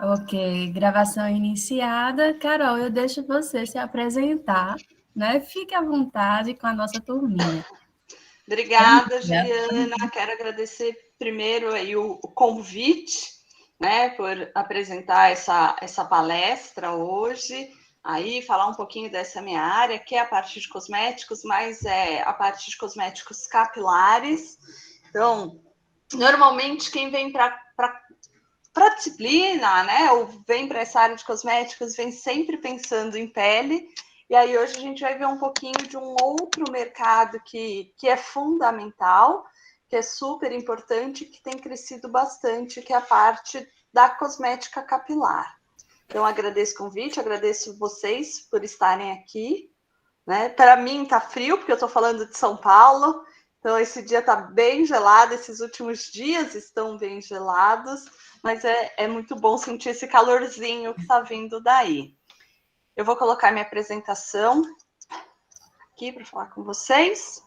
Ok, gravação iniciada. Carol, eu deixo você se apresentar, né? Fique à vontade com a nossa turminha. Obrigada, Juliana. Quero agradecer primeiro aí o convite, né, por apresentar essa palestra hoje, aí falar um pouquinho dessa minha área, que é a parte de cosméticos, mas é a parte de cosméticos capilares. Então, normalmente quem vem para a disciplina, né, ou vem para essa área de cosméticos, vem sempre pensando em pele. E aí hoje a gente vai ver um pouquinho de um outro mercado que é fundamental, que é super importante, que tem crescido bastante, que é a parte da cosmética capilar. Então, agradeço o convite, agradeço vocês por estarem aqui. Né? Para mim está frio, porque eu estou falando de São Paulo, então esse dia está bem gelado, esses últimos dias estão bem gelados, mas é muito bom sentir esse calorzinho que está vindo daí. Eu vou colocar minha apresentação aqui para falar com vocês,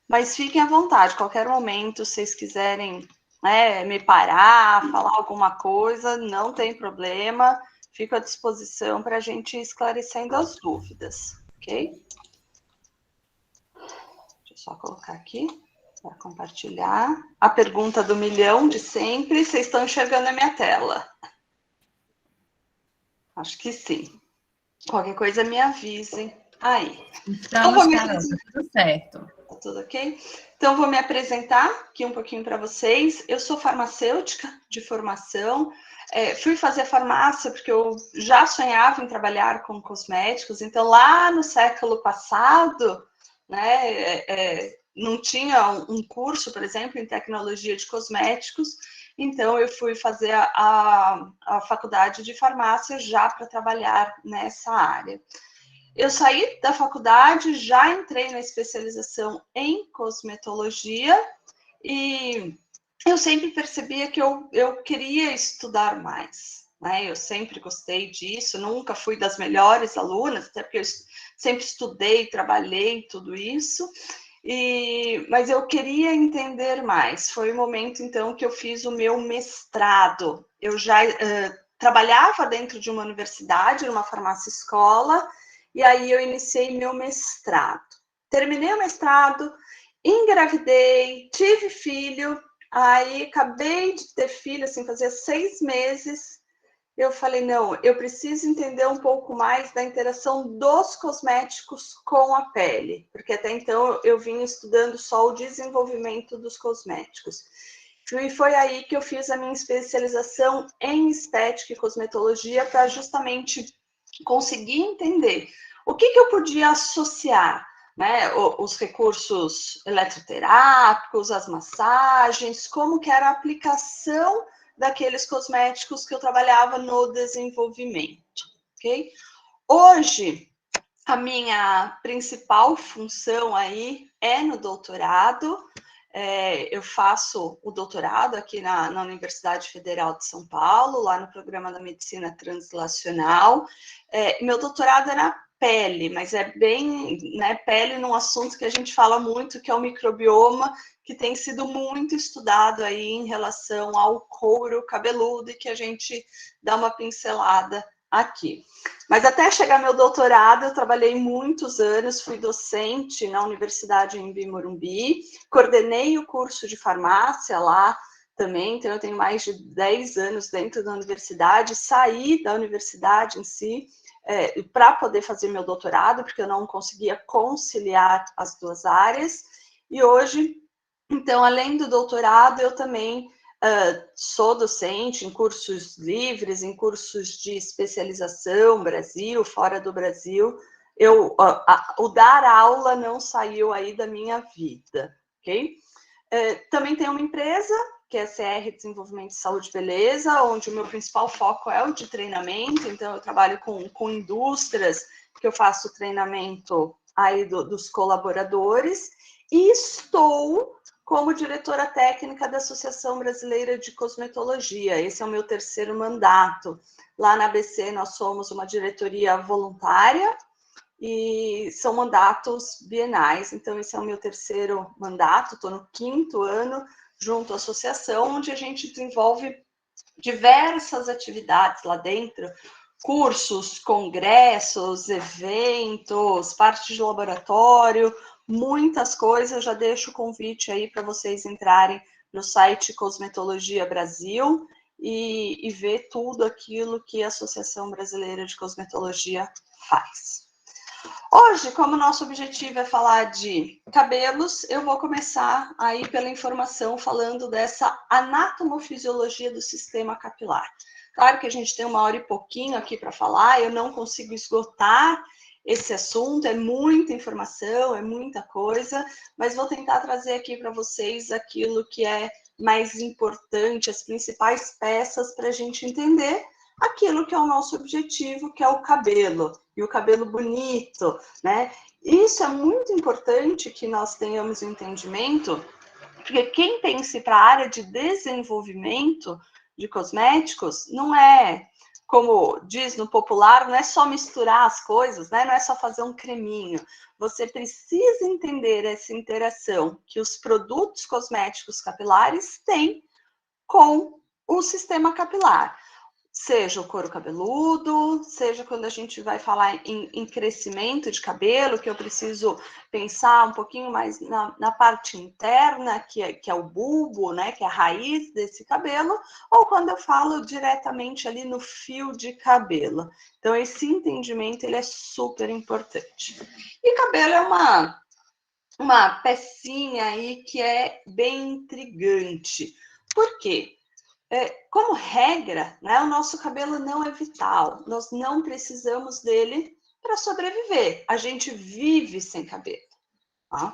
mas fiquem à vontade, qualquer momento, se vocês quiserem, né, me parar, falar alguma coisa, não tem problema, fico à disposição para a gente ir esclarecendo as dúvidas, ok? Deixa eu só colocar aqui para compartilhar. A pergunta do milhão de sempre, vocês estão enxergando a minha tela? Acho que sim. Qualquer coisa me avise aí. Estamos, Carol, tá tudo certo. Tá tudo ok? Então, vou me apresentar aqui um pouquinho para vocês. Eu sou farmacêutica de formação. Fui fazer farmácia porque eu já sonhava em trabalhar com cosméticos. Então, lá no século passado, né, não tinha um curso, por exemplo, em tecnologia de cosméticos. Então, eu fui fazer a faculdade de farmácia já para trabalhar nessa área. Eu saí da faculdade, já entrei na especialização em cosmetologia e eu sempre percebia que eu queria estudar mais, né? Eu sempre gostei disso, nunca fui das melhores alunas, até porque eu sempre estudei, trabalhei, tudo isso, mas eu queria entender mais. Foi o momento, então, que eu fiz o meu mestrado. Eu já trabalhava dentro de uma universidade, numa farmácia escola, e aí eu iniciei meu mestrado. Terminei o mestrado, engravidei, tive filho, aí acabei de ter filho, assim, fazia 6 meses, eu falei, não, eu preciso entender um pouco mais da interação dos cosméticos com a pele, porque até então eu vinha estudando só o desenvolvimento dos cosméticos. E foi aí que eu fiz a minha especialização em estética e cosmetologia para justamente conseguir entender o que eu podia associar, né, os recursos eletroterápicos, as massagens, como que era a aplicação daqueles cosméticos que eu trabalhava no desenvolvimento, ok? Hoje, a minha principal função aí é no doutorado. Eu faço o doutorado aqui na Universidade Federal de São Paulo, lá no programa da Medicina Translacional. Meu doutorado é na pele, mas é bem, né, pele num assunto que a gente fala muito, que é o microbioma, que tem sido muito estudado aí em relação ao couro cabeludo e que a gente dá uma pincelada aqui. Mas até chegar meu doutorado, eu trabalhei muitos anos, fui docente na Universidade em Morumbi, coordenei o curso de farmácia lá também, então eu tenho mais de 10 anos dentro da universidade, saí da universidade em si, para poder fazer meu doutorado, porque eu não conseguia conciliar as duas áreas, e hoje, então, além do doutorado, eu também sou docente em cursos livres, em cursos de especialização, Brasil, fora do Brasil. O dar aula não saiu aí da minha vida, ok? Também tem uma empresa, que é a CR Desenvolvimento de Saúde e Beleza, onde o meu principal foco é o de treinamento, então eu trabalho com indústrias, que eu faço treinamento aí dos colaboradores, e estou como diretora técnica da Associação Brasileira de Cosmetologia. Esse é o meu terceiro mandato. Lá na ABC nós somos uma diretoria voluntária, e são mandatos bienais, então esse é o meu terceiro mandato, estou no 5º ano junto à associação, onde a gente desenvolve diversas atividades lá dentro, cursos, congressos, eventos, parte de laboratório, muitas coisas. Já deixo o convite aí para vocês entrarem no site Cosmetologia Brasil e ver tudo aquilo que a Associação Brasileira de Cosmetologia faz. Hoje, como nosso objetivo é falar de cabelos, eu vou começar aí pela informação falando dessa anatomofisiologia do sistema capilar. Claro que a gente tem 1 hora e pouquinho aqui para falar, eu não consigo esgotar esse assunto, é muita informação, é muita coisa, mas vou tentar trazer aqui para vocês aquilo que é mais importante, as principais peças para a gente entender aquilo que é o nosso objetivo, que é o cabelo, e o cabelo bonito, né? Isso é muito importante que nós tenhamos um entendimento, porque quem pensa para a área de desenvolvimento de cosméticos não é, como diz no popular, não é só misturar as coisas, né? Não é só fazer um creminho. Você precisa entender essa interação que os produtos cosméticos capilares têm com o sistema capilar. Seja o couro cabeludo, seja quando a gente vai falar em crescimento de cabelo, que eu preciso pensar um pouquinho mais na parte interna, que é o bulbo, né, que é a raiz desse cabelo, ou quando eu falo diretamente ali no fio de cabelo. Então, esse entendimento ele é super importante. E cabelo é uma pecinha aí que é bem intrigante. Por quê? Como regra, né, o nosso cabelo não é vital, nós não precisamos dele para sobreviver, a gente vive sem cabelo. Tá?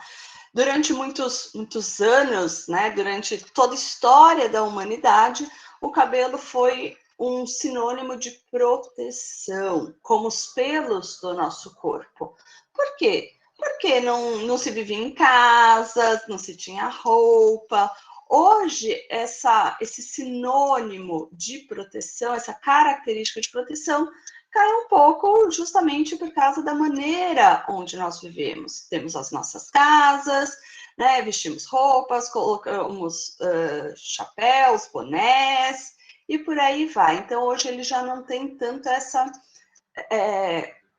Durante muitos anos, né, durante toda a história da humanidade, o cabelo foi um sinônimo de proteção, como os pelos do nosso corpo. Por quê? Porque não se vivia em casa, não se tinha roupa. Hoje, esse sinônimo de proteção, essa característica de proteção, cai um pouco justamente por causa da maneira onde nós vivemos. Temos as nossas casas, né, vestimos roupas, colocamos chapéus, bonés, e por aí vai. Então, hoje ele já não tem tanto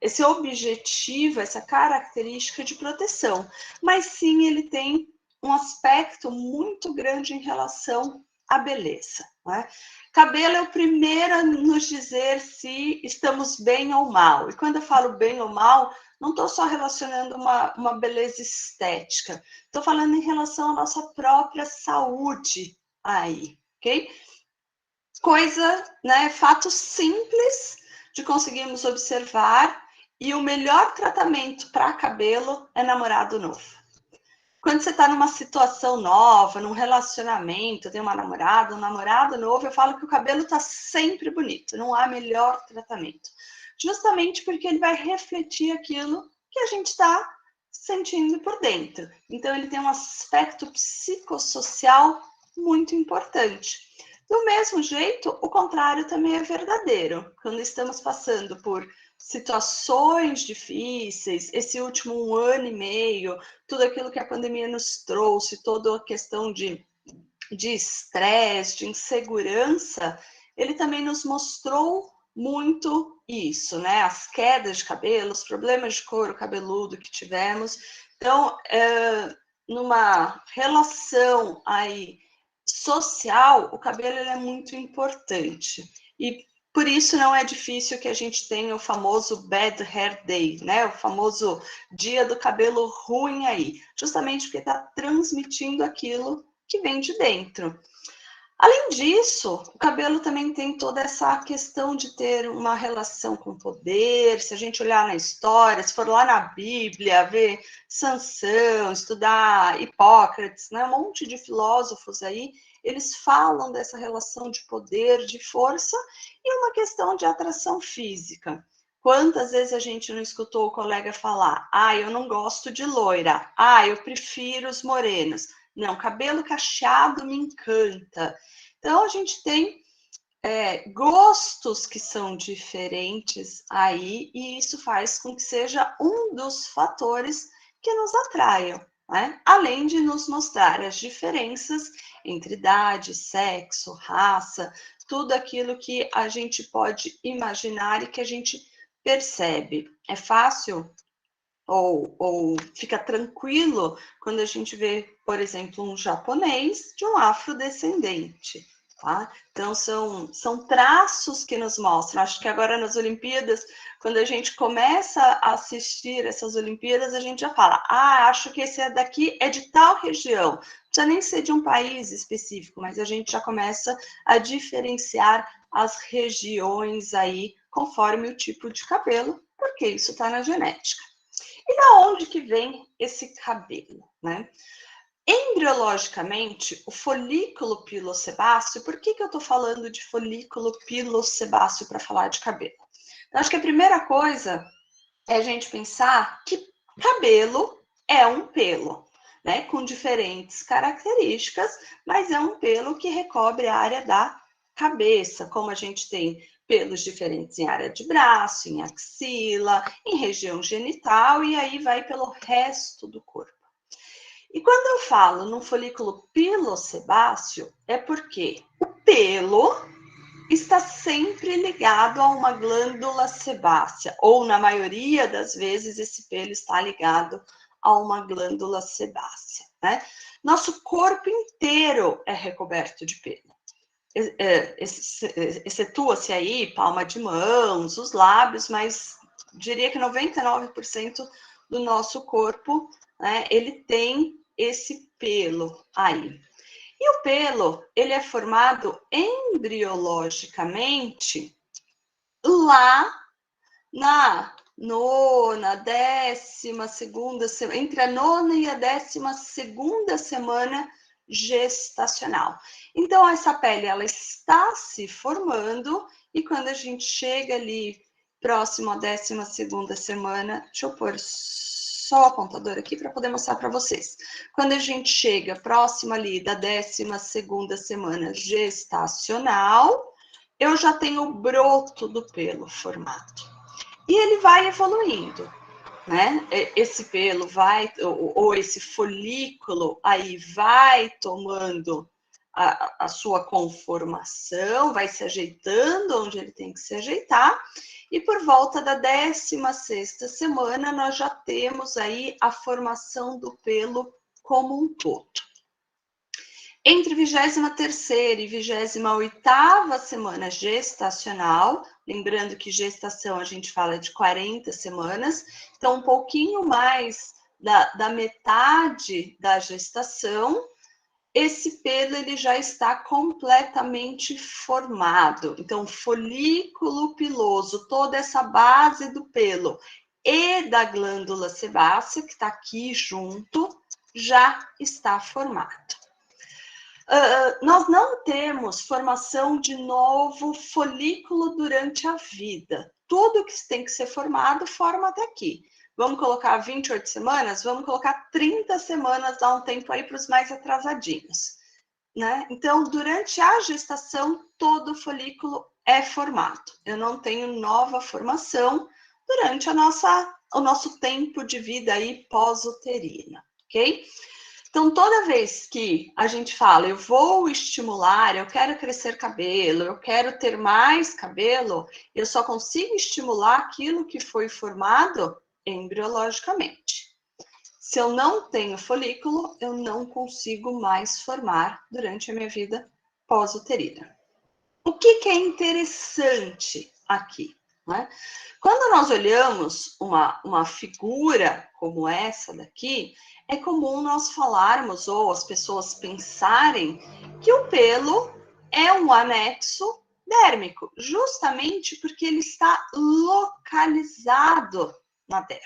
esse objetivo, essa característica de proteção, mas sim ele tem um aspecto muito grande em relação à beleza. Né? Cabelo é o primeiro a nos dizer se estamos bem ou mal. E quando eu falo bem ou mal, não estou só relacionando uma beleza estética, estou falando em relação à nossa própria saúde aí, ok? Coisa, né, fato simples de conseguirmos observar, e o melhor tratamento para cabelo é namorado novo. Quando você está numa situação nova, num relacionamento, tem uma namorada, um namorado novo, eu falo que o cabelo está sempre bonito, não há melhor tratamento. Justamente porque ele vai refletir aquilo que a gente está sentindo por dentro. Então, ele tem um aspecto psicossocial muito importante. Do mesmo jeito, o contrário também é verdadeiro. Quando estamos passando por situações difíceis, esse último 1 ano e meio, tudo aquilo que a pandemia nos trouxe, toda a questão de estresse, de insegurança, ele também nos mostrou muito isso, né? As quedas de cabelo, os problemas de couro cabeludo que tivemos. Então, numa relação aí social, o cabelo ele é muito importante. E por isso não é difícil que a gente tenha o famoso Bad Hair Day, né? O famoso dia do cabelo ruim aí, justamente porque está transmitindo aquilo que vem de dentro. Além disso, o cabelo também tem toda essa questão de ter uma relação com poder. Se a gente olhar na história, se for lá na Bíblia, ver Sansão, estudar Hipócrates, né? Um monte de filósofos aí, eles falam dessa relação de poder, de força e uma questão de atração física. Quantas vezes a gente não escutou o colega falar: eu não gosto de loira, eu prefiro os morenos. Não, cabelo cacheado me encanta. Então, a gente tem gostos que são diferentes aí, e isso faz com que seja um dos fatores que nos atraiam. né? Além de nos mostrar as diferenças entre idade, sexo, raça, tudo aquilo que a gente pode imaginar e que a gente percebe. É fácil ou fica tranquilo quando a gente vê, por exemplo, um japonês de um afrodescendente, tá? Então, são traços que nos mostram. Acho que agora nas Olimpíadas, quando a gente começa a assistir essas Olimpíadas, a gente já fala, acho que esse daqui é de tal região. Não precisa nem ser de um país específico, mas a gente já começa a diferenciar as regiões aí, conforme o tipo de cabelo, porque isso está na genética. E da onde que vem esse cabelo, né? Embriologicamente, o folículo pilosebáceo, por que eu estou falando de folículo pilosebáceo para falar de cabelo? Então, acho que a primeira coisa é a gente pensar que cabelo é um pelo, né? Com diferentes características, mas é um pelo que recobre a área da cabeça, como a gente tem pelos diferentes em área de braço, em axila, em região genital, e aí vai pelo resto do corpo. E quando eu falo no folículo pilosebáceo, é porque o pelo está sempre ligado a uma glândula sebácea, ou na maioria das vezes esse pelo está ligado a uma glândula sebácea, né? Nosso corpo inteiro é recoberto de pelo. Excetua-se aí palma de mãos, os lábios, mas diria que 99% do nosso corpo, né, ele tem esse pelo aí. E o pelo, ele é formado embriologicamente lá na nona, 12ª semana, entre a nona e a 12ª semana gestacional. Então, essa pele, ela está se formando e quando a gente chega ali próximo à 12ª semana, deixa eu pôr só o apontador aqui para poder mostrar para vocês. Quando a gente chega próximo ali da 12ª semana gestacional, eu já tenho o broto do pelo formado. E ele vai evoluindo, né? Esse pelo vai, ou esse folículo aí vai tomando a sua conformação, vai se ajeitando onde ele tem que se ajeitar, e por volta da 16ª semana nós já temos aí a formação do pelo como um todo. Entre 23ª e 28ª semana gestacional, lembrando que gestação a gente fala de 40 semanas, então um pouquinho mais da metade da gestação, esse pelo ele já está completamente formado. Então, folículo piloso, toda essa base do pelo e da glândula sebácea, que está aqui junto, já está formado. Nós não temos formação de novo folículo durante a vida. Tudo que tem que ser formado, forma até aqui. Vamos colocar 28 semanas? Vamos colocar 30 semanas, dá um tempo aí para os mais atrasadinhos, né? Então, durante a gestação, todo folículo é formado. Eu não tenho nova formação durante o nosso tempo de vida aí pós-uterina, ok? Então, toda vez que a gente fala, eu vou estimular, eu quero crescer cabelo, eu quero ter mais cabelo, eu só consigo estimular aquilo que foi formado embriologicamente. Se eu não tenho folículo, eu não consigo mais formar durante a minha vida pós-uterina. O que é interessante aqui? Né? Quando nós olhamos uma figura como essa daqui, é comum nós falarmos, ou as pessoas pensarem, que o pelo é um anexo dérmico, justamente porque ele está localizado na derme.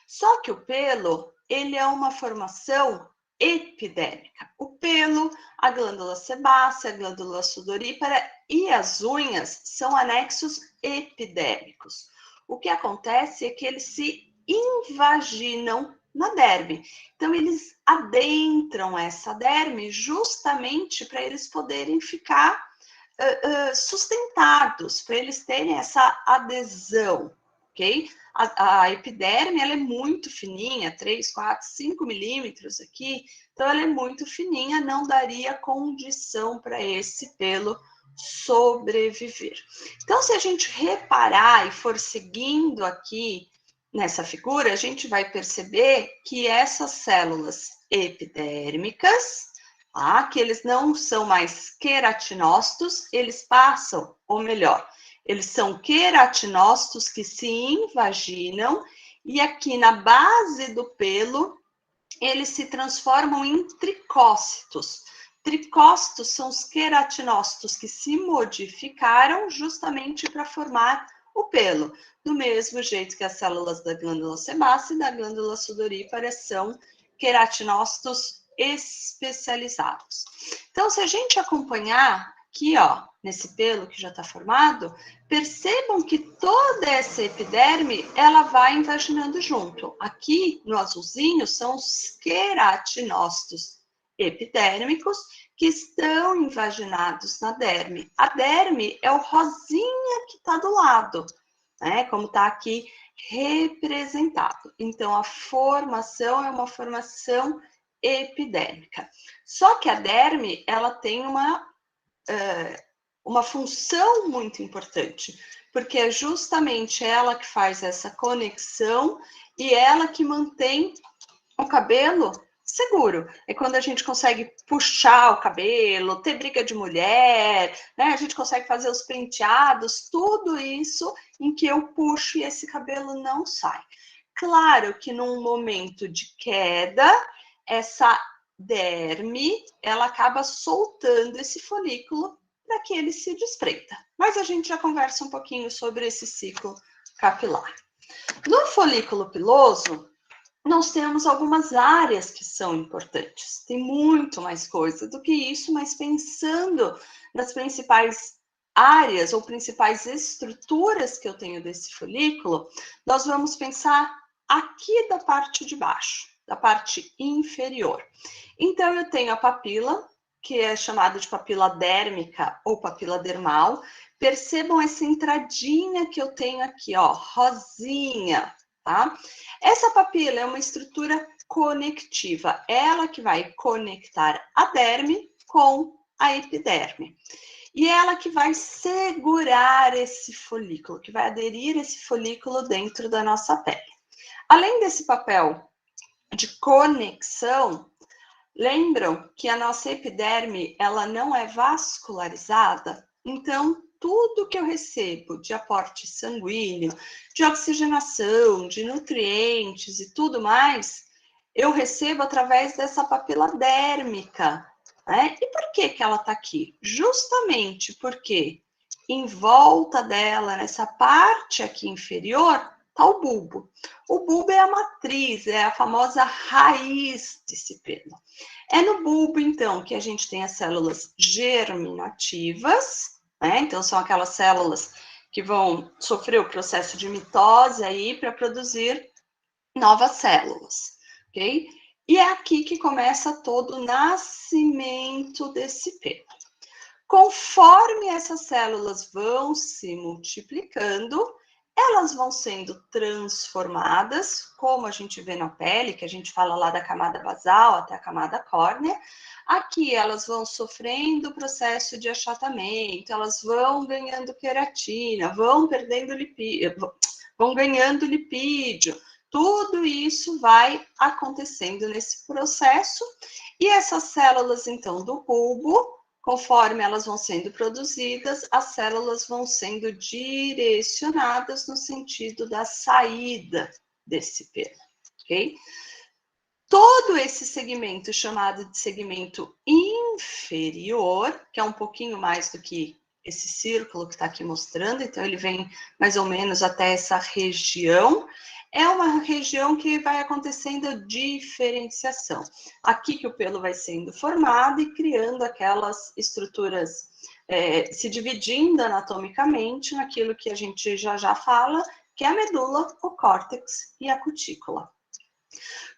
Só que o pelo, ele é uma formação epidérmica. O pelo, a glândula sebácea, a glândula sudorípara e as unhas são anexos epidérmicos. O que acontece é que eles se invaginam na derme. Então, eles adentram essa derme justamente para eles poderem ficar sustentados, para eles terem essa adesão, ok? A epiderme, ela é muito fininha, 3, 4, 5 milímetros aqui, então ela é muito fininha, não daria condição para esse pelo sobreviver. Então, se a gente reparar e for seguindo aqui nessa figura, a gente vai perceber que essas células epidérmicas, tá, que eles não são mais queratinócitos, eles passam, ou melhor, eles são queratinócitos que se invaginam e aqui na base do pelo eles se transformam em tricócitos. Tricócitos são os queratinócitos que se modificaram justamente para formar o pelo, do mesmo jeito que as células da glândula sebácea e da glândula sudorípara são queratinócitos especializados. Então, se a gente acompanhar aqui, ó, nesse pelo que já está formado, percebam que toda essa epiderme, ela vai invaginando junto. Aqui, no azulzinho, são os queratinócitos epidérmicos que estão invaginados na derme. A derme é o rosinha que está do lado, né? Como está aqui representado. Então, a formação é uma formação epidérmica. Só que a derme, ela tem uma função muito importante, porque é justamente ela que faz essa conexão e ela que mantém o cabelo seguro. É quando a gente consegue puxar o cabelo, ter briga de mulher, né? A gente consegue fazer os penteados, tudo isso em que eu puxo e esse cabelo não sai. Claro que num momento de queda, essa derme, ela acaba soltando esse folículo para que ele se despreita. Mas a gente já conversa um pouquinho sobre esse ciclo capilar. No folículo piloso, nós temos algumas áreas que são importantes. Tem muito mais coisa do que isso, mas pensando nas principais áreas ou principais estruturas que eu tenho desse folículo, nós vamos pensar aqui da parte de baixo, da parte inferior. Então, eu tenho a papila, que é chamada de papila dérmica ou papila dermal. Percebam essa entradinha que eu tenho aqui, ó, rosinha, tá? Essa papila é uma estrutura conectiva, ela que vai conectar a derme com a epiderme. E ela que vai segurar esse folículo, que vai aderir esse folículo dentro da nossa pele. Além desse papel de conexão, lembram que a nossa epiderme, ela não é vascularizada? Então, tudo que eu recebo de aporte sanguíneo, de oxigenação, de nutrientes e tudo mais, eu recebo através dessa papila dérmica, né? E por que ela está aqui? Justamente porque em volta dela, nessa parte aqui inferior, está o bulbo. O bulbo é a matriz, é a famosa raiz desse pelo. É no bulbo, então, que a gente tem as células germinativas, né? Então, são aquelas células que vão sofrer o processo de mitose aí para produzir novas células, ok? E é aqui que começa todo o nascimento desse pelo. Conforme essas células vão se multiplicando, elas vão sendo transformadas, como a gente vê na pele, que a gente fala lá da camada basal até a camada córnea. Aqui elas vão sofrendo o processo de achatamento, elas vão ganhando queratina, vão perdendo lipídio, vão ganhando lipídio. Tudo isso vai acontecendo nesse processo. E essas células, então, do bulbo, conforme elas vão sendo produzidas, as células vão sendo direcionadas no sentido da saída desse pelo, ok? Todo esse segmento chamado de segmento inferior, que é um pouquinho mais do que esse círculo que está aqui mostrando, então ele vem mais ou menos até essa região, é uma região que vai acontecendo a diferenciação. Aqui que o pelo vai sendo formado e criando aquelas estruturas, se dividindo anatomicamente naquilo que a gente já fala, que é a medula, o córtex e a cutícula.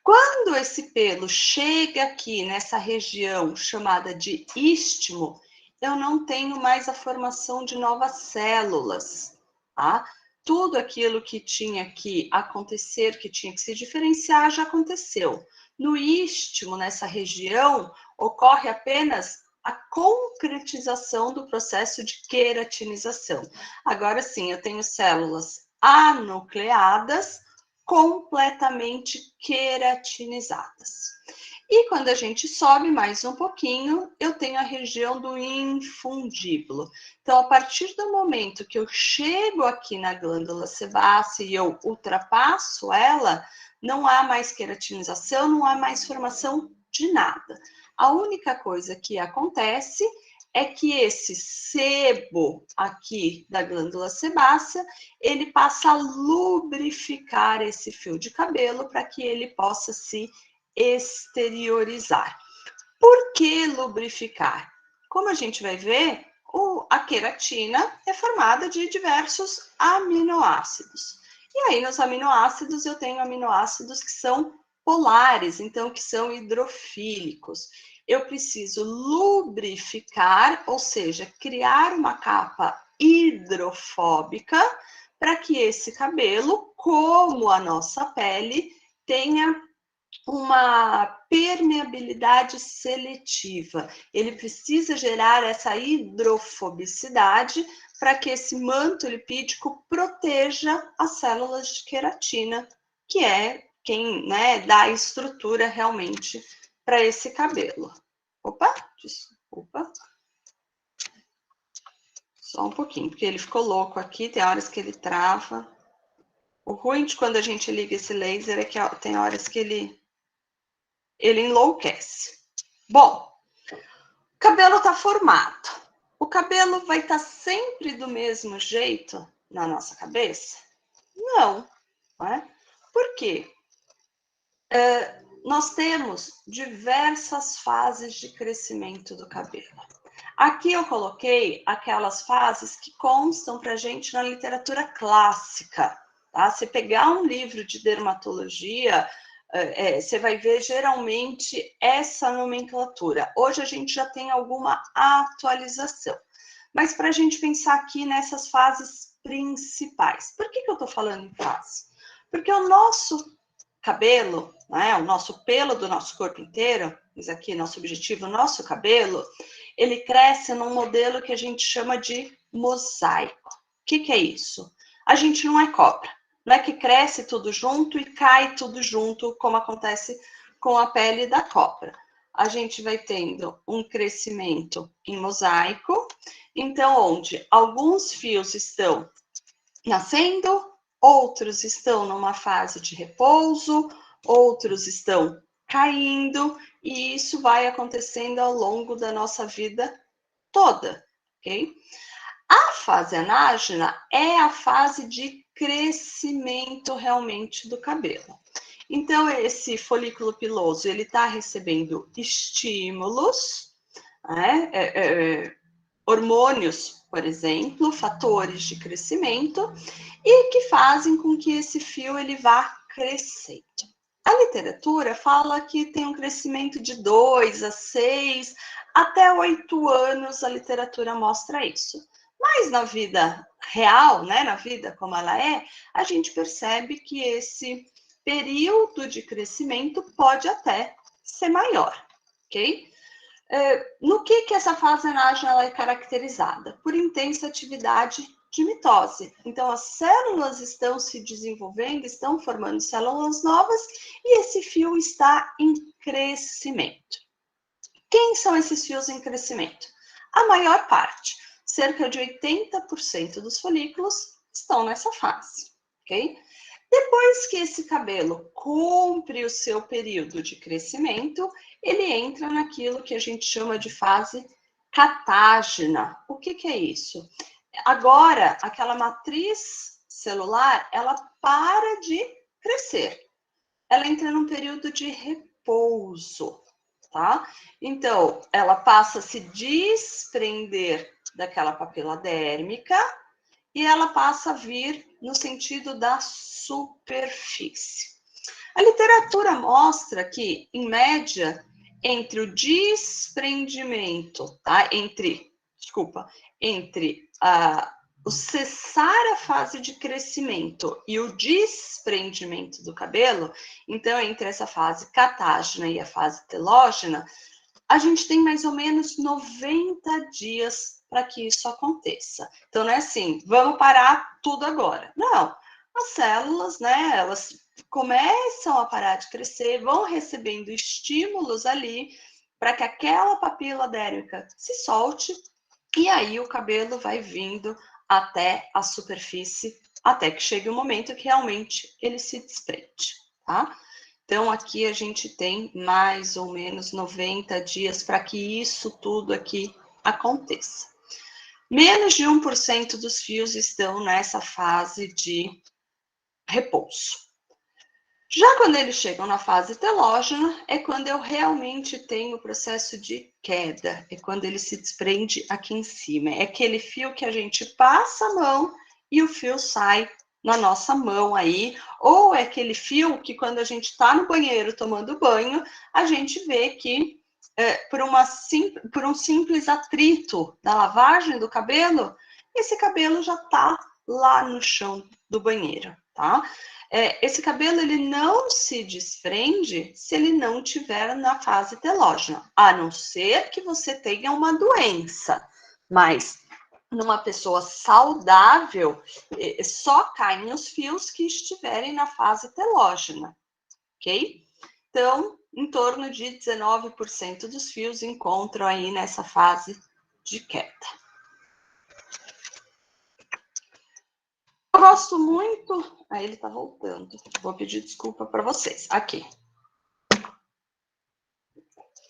Quando esse pelo chega aqui nessa região chamada de istmo, eu não tenho mais a formação de novas células, tá? tudo aquilo que tinha que acontecer, que tinha que se diferenciar, já aconteceu. No istmo, nessa região, ocorre apenas a concretização do processo de queratinização. Agora sim, eu tenho células anucleadas completamente queratinizadas. E quando a gente sobe mais um pouquinho, eu tenho a região do infundíbulo. Então, a partir do momento que eu chego aqui na glândula sebácea e eu ultrapasso ela, não há mais queratinização, não há mais formação de nada. A única coisa que acontece é que esse sebo aqui da glândula sebácea, ele passa a lubrificar esse fio de cabelo para que ele possa se exteriorizar. Por que lubrificar? Como a gente vai ver, a queratina é formada de diversos aminoácidos. E aí, nos aminoácidos, eu tenho aminoácidos que são polares, então que são hidrofílicos. Eu preciso lubrificar, ou seja, criar uma capa hidrofóbica para que esse cabelo, como a nossa pele, tenha uma permeabilidade seletiva. Ele precisa gerar essa hidrofobicidade para que esse manto lipídico proteja as células de queratina, que é quem, né, dá a estrutura realmente para esse cabelo. Opa, desculpa. Só um pouquinho, porque ele ficou louco aqui, tem horas que ele trava. O ruim de quando a gente liga esse laser é que tem horas que ele enlouquece. Bom, o cabelo está formado. O cabelo vai estar sempre do mesmo jeito na nossa cabeça? Não, não é? Por quê? Nós temos diversas fases de crescimento do cabelo. Aqui eu coloquei aquelas fases que constam para a gente na literatura clássica. Tá? Se pegar um livro de dermatologia, você vai ver geralmente essa nomenclatura. Hoje a gente já tem alguma atualização. Mas para a gente pensar aqui nessas fases principais. Por que eu estou falando em fase? Porque o nosso cabelo, né, o nosso pelo do nosso corpo inteiro, mas aqui nosso objetivo, o nosso cabelo, ele cresce num modelo que a gente chama de mosaico. O que é isso? A gente não é cobra. Não é que cresce tudo junto e cai tudo junto, como acontece com a pele da cobra. A gente vai tendo um crescimento em mosaico, então onde alguns fios estão nascendo, outros estão numa fase de repouso, outros estão caindo, e isso vai acontecendo ao longo da nossa vida toda, ok? A fase anágena é a fase de crescimento realmente do cabelo. Então, esse folículo piloso, ele está recebendo estímulos, né, hormônios, por exemplo, fatores de crescimento, e que fazem com que esse fio ele vá crescendo. A literatura fala que tem um crescimento de 2 a 6, até 8 anos, a literatura mostra isso. Mas na vida real, né, na vida como ela é, a gente percebe que esse período de crescimento pode até ser maior, ok? No que essa fase anágena ela é caracterizada? Por intensa atividade de mitose. Então, as células estão se desenvolvendo, estão formando células novas e esse fio está em crescimento. Quem são esses fios em crescimento? A maior parte, cerca de 80% dos folículos estão nessa fase, ok? Depois que esse cabelo cumpre o seu período de crescimento, ele entra naquilo que a gente chama de fase catágena. O que é isso? Agora, aquela matriz celular, ela para de crescer. Ela entra num período de repouso, tá? Então, ela passa a se desprender daquela papila dérmica e ela passa a vir no sentido da superfície. A literatura mostra que, em média, entre o desprendimento, tá? Entre o cessar a fase de crescimento e o desprendimento do cabelo, então, entre essa fase catágena e a fase telógena, a gente tem mais ou menos 90 dias para que isso aconteça. Então, não é assim, vamos parar tudo agora. Não, as células, né, elas começam a parar de crescer, vão recebendo estímulos ali para que aquela papila dérmica se solte, e aí o cabelo vai vindo até a superfície, até que chegue o momento que realmente ele se desprende, tá? Então, aqui a gente tem mais ou menos 90 dias para que isso tudo aqui aconteça. Menos de 1% dos fios estão nessa fase de repouso. Já quando eles chegam na fase telógena, é quando eu realmente tenho o processo de queda, é quando ele se desprende aqui em cima. É aquele fio que a gente passa a mão e o fio sai na nossa mão aí, ou é aquele fio que quando a gente está no banheiro tomando banho, a gente vê que por um simples atrito da lavagem do cabelo, esse cabelo já está lá no chão do banheiro, tá? Esse cabelo ele não se desprende se ele não estiver na fase telógena, a não ser que você tenha uma doença, mas numa pessoa saudável, só caem os fios que estiverem na fase telógena, ok? Então, em torno de 19% dos fios encontram aí nessa fase de queda. Eu gosto muito... Aí ele está voltando. Vou pedir desculpa para vocês. Aqui.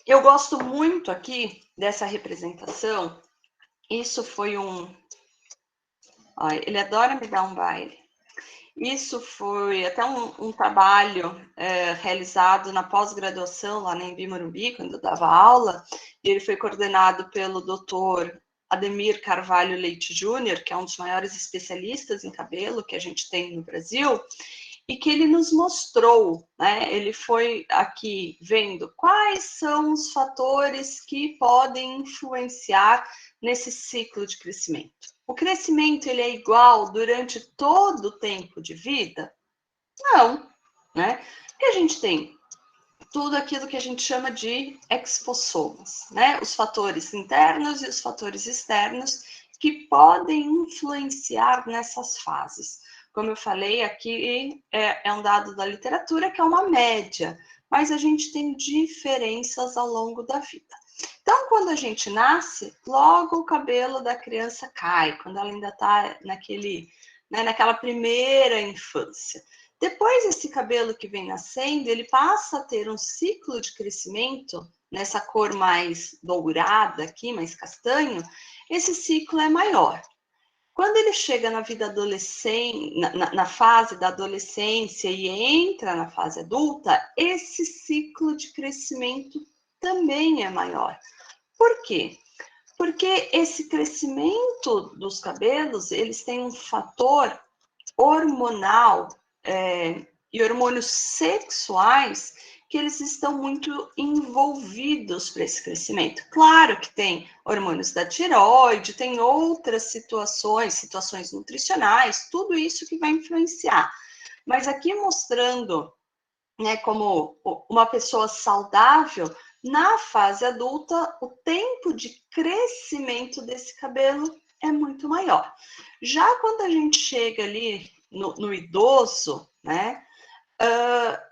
Eu gosto muito aqui dessa representação. Isso foi um... Olha, ele adora me dar um baile. Isso foi até um trabalho realizado na pós-graduação lá na Embi Morumbi, quando eu dava aula, e ele foi coordenado pelo doutor Ademir Carvalho Leite Júnior, que é um dos maiores especialistas em cabelo que a gente tem no Brasil, e que ele nos mostrou, né? Ele foi aqui vendo quais são os fatores que podem influenciar nesse ciclo de crescimento. O crescimento ele é igual durante todo o tempo de vida? Não, né? Porque a gente tem tudo aquilo que a gente chama de expossomas, né? Os fatores internos e os fatores externos que podem influenciar nessas fases. Como eu falei, aqui é um dado da literatura que é uma média, mas a gente tem diferenças ao longo da vida. Então, quando a gente nasce, logo o cabelo da criança cai, quando ela ainda está naquela primeira infância. Depois, esse cabelo que vem nascendo, ele passa a ter um ciclo de crescimento, nessa cor mais dourada aqui, mais castanho, esse ciclo é maior. Quando ele chega na vida adolescente, na fase da adolescência e entra na fase adulta, esse ciclo de crescimento também é maior. Por quê? Porque esse crescimento dos cabelos, eles têm um fator hormonal e hormônios sexuais que eles estão muito envolvidos para esse crescimento. Claro que tem hormônios da tireoide, tem outras situações nutricionais, tudo isso que vai influenciar. Mas aqui mostrando, né, como uma pessoa saudável, na fase adulta, o tempo de crescimento desse cabelo é muito maior. Já quando a gente chega ali no idoso, né,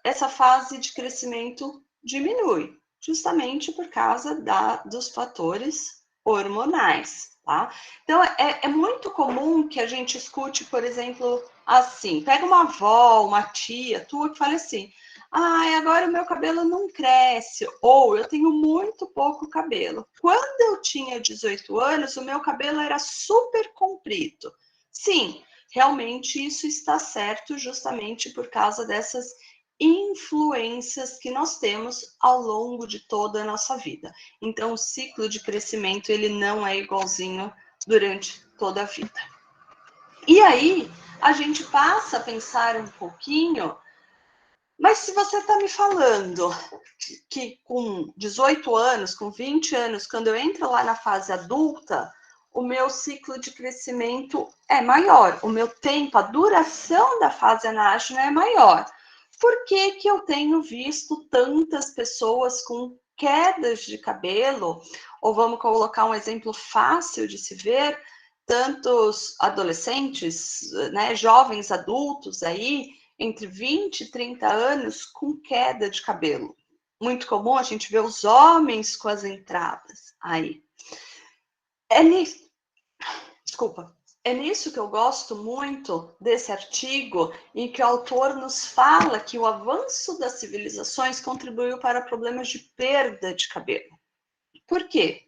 essa fase de crescimento diminui, justamente por causa dos fatores hormonais, tá? Então, é muito comum que a gente escute, por exemplo, assim, pega uma avó, uma tia tua que fala assim, agora o meu cabelo não cresce, ou eu tenho muito pouco cabelo. Quando eu tinha 18 anos, o meu cabelo era super comprido. Sim, realmente isso está certo justamente por causa dessas influências que nós temos ao longo de toda a nossa vida. Então, o ciclo de crescimento, ele não é igualzinho durante toda a vida. E aí, a gente passa a pensar um pouquinho, mas se você está me falando que com 18 anos, com 20 anos, quando eu entro lá na fase adulta, o meu ciclo de crescimento é maior, o meu tempo, a duração da fase anágena é maior. Por que que eu tenho visto tantas pessoas com quedas de cabelo? Ou vamos colocar um exemplo fácil de se ver, tantos adolescentes, né, jovens adultos aí, entre 20 e 30 anos, com queda de cabelo. Muito comum a gente ver os homens com as entradas aí. É nisso que eu gosto muito desse artigo, em que o autor nos fala que o avanço das civilizações contribuiu para problemas de perda de cabelo. Por quê?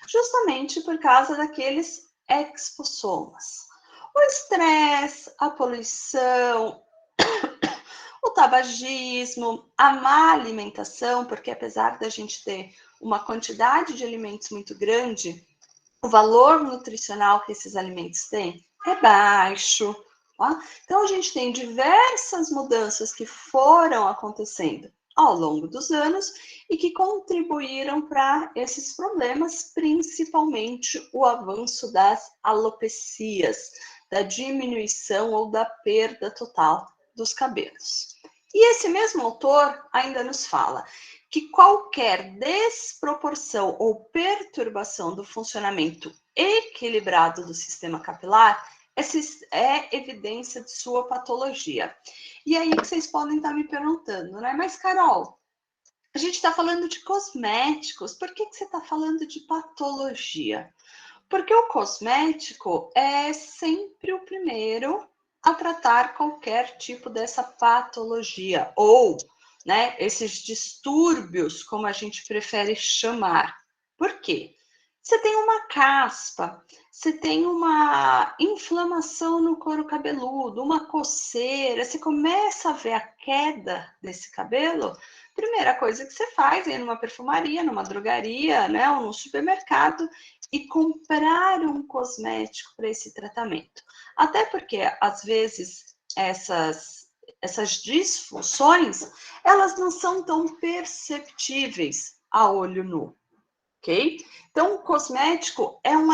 Justamente por causa daqueles expossomas. O estresse, a poluição, o tabagismo, a má alimentação, porque apesar da gente ter uma quantidade de alimentos muito grande, o valor nutricional que esses alimentos têm é baixo. Tá? Então, a gente tem diversas mudanças que foram acontecendo ao longo dos anos e que contribuíram para esses problemas, principalmente o avanço das alopecias, da diminuição ou da perda total dos cabelos. E esse mesmo autor ainda nos fala que qualquer desproporção ou perturbação do funcionamento equilibrado do sistema capilar é evidência de sua patologia. E aí que vocês podem estar me perguntando, né? Mas, Carol, a gente está falando de cosméticos, por que você está falando de patologia? Porque o cosmético é sempre o primeiro a tratar qualquer tipo dessa patologia, ou, né, esses distúrbios, como a gente prefere chamar. Por quê? Você tem uma caspa, você tem uma inflamação no couro cabeludo, uma coceira, você começa a ver a queda desse cabelo, primeira coisa que você faz é ir numa perfumaria, numa drogaria, né, ou no supermercado e comprar um cosmético para esse tratamento. Até porque, às vezes, essas disfunções, elas não são tão perceptíveis a olho nu, ok? Então, o cosmético é um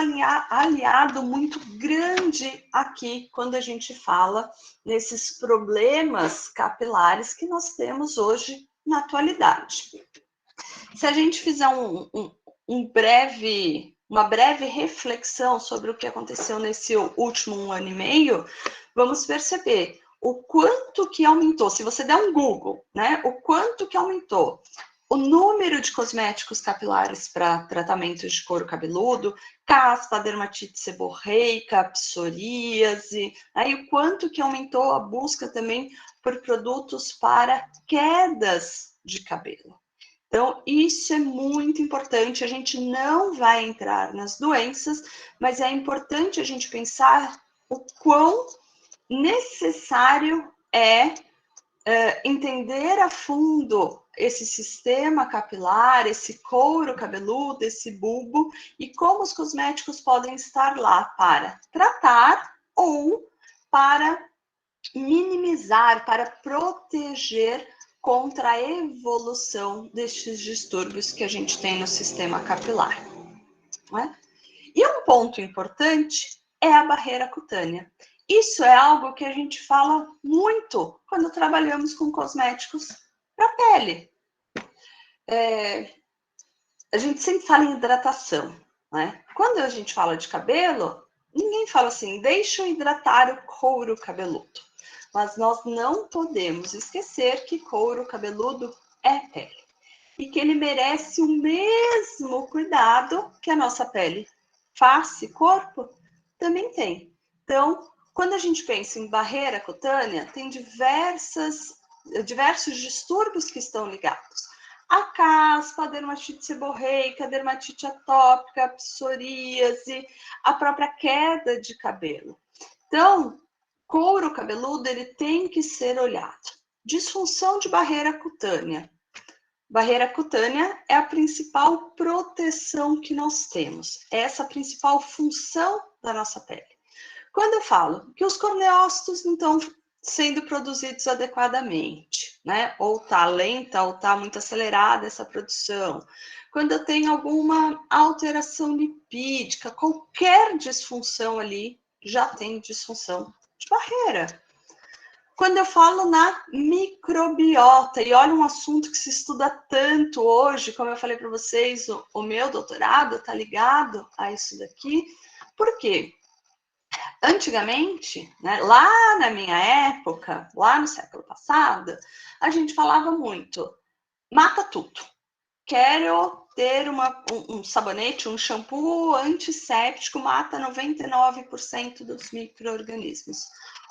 aliado muito grande aqui, quando a gente fala nesses problemas capilares que nós temos hoje na atualidade. Se a gente fizer uma breve reflexão sobre o que aconteceu nesse último 1 ano e meio, vamos perceber o quanto que aumentou, se você der um Google, né, o quanto que aumentou o número de cosméticos capilares para tratamentos de couro cabeludo, caspa, dermatite seborreica, psoríase, aí o quanto que aumentou a busca também por produtos para quedas de cabelo. Então, isso é muito importante. A gente não vai entrar nas doenças, mas é importante a gente pensar o quão necessário é entender a fundo esse sistema capilar, esse couro cabeludo, esse bulbo, e como os cosméticos podem estar lá para tratar ou para minimizar, para proteger contra a evolução destes distúrbios que a gente tem no sistema capilar. Não é? E um ponto importante é a barreira cutânea. Isso é algo que a gente fala muito quando trabalhamos com cosméticos para a pele. A gente sempre fala em hidratação, né? Quando a gente fala de cabelo, ninguém fala assim, deixa eu hidratar o couro cabeludo. Mas nós não podemos esquecer que couro cabeludo é pele. E que ele merece o mesmo cuidado que a nossa pele, face, corpo, também tem. Então, quando a gente pensa em barreira cutânea, tem diversos distúrbios que estão ligados. A caspa, a dermatite seborreica, a dermatite atópica, a psoríase, a própria queda de cabelo. Então, couro cabeludo, ele tem que ser olhado. Disfunção de barreira cutânea. Barreira cutânea é a principal proteção que nós temos. É essa a principal função da nossa pele. Quando eu falo que os corneócitos não estão sendo produzidos adequadamente, né? Ou está lenta, ou está muito acelerada essa produção. quando eu tenho alguma alteração lipídica, qualquer disfunção ali, já tem disfunção de barreira. Quando eu falo na microbiota, e olha um assunto que se estuda tanto hoje, como eu falei para vocês, o meu doutorado está ligado a isso daqui. Por quê? Antigamente, né, lá na minha época, lá no século passado, a gente falava muito, mata tudo. Quero ter um sabonete, um shampoo antisséptico, mata 99% dos micro-organismos.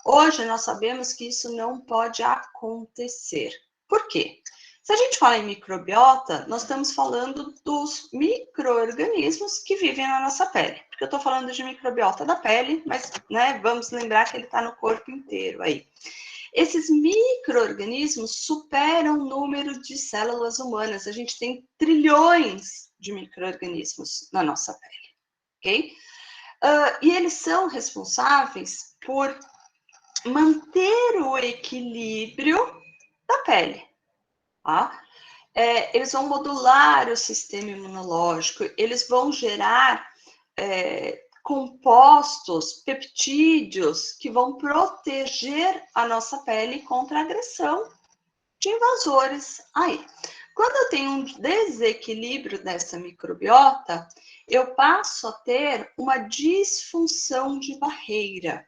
Hoje nós sabemos que isso não pode acontecer. Por quê? Se a gente fala em microbiota, nós estamos falando dos micro-organismos que vivem na nossa pele. Porque eu estou falando de microbiota da pele, mas né, vamos lembrar que ele está no corpo inteiro aí. Esses micro-organismos superam o número de células humanas. A gente tem trilhões de micro-organismos na nossa pele, ok? E eles são responsáveis por manter o equilíbrio da pele, tá? Eles vão modular o sistema imunológico, eles vão gerar compostos, peptídeos, que vão proteger a nossa pele contra a agressão de invasores aí. Quando eu tenho um desequilíbrio dessa microbiota, eu passo a ter uma disfunção de barreira.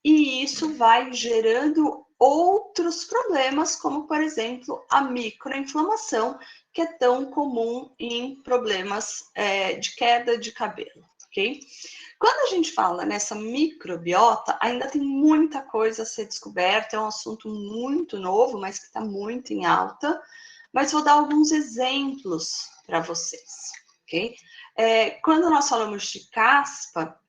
E isso vai gerando outros problemas, como, por exemplo, a microinflamação, que é tão comum em problemas de queda de cabelo, ok? Quando a gente fala nessa microbiota, ainda tem muita coisa a ser descoberta, é um assunto muito novo, mas que está muito em alta, mas vou dar alguns exemplos para vocês, ok? Quando nós falamos de caspa,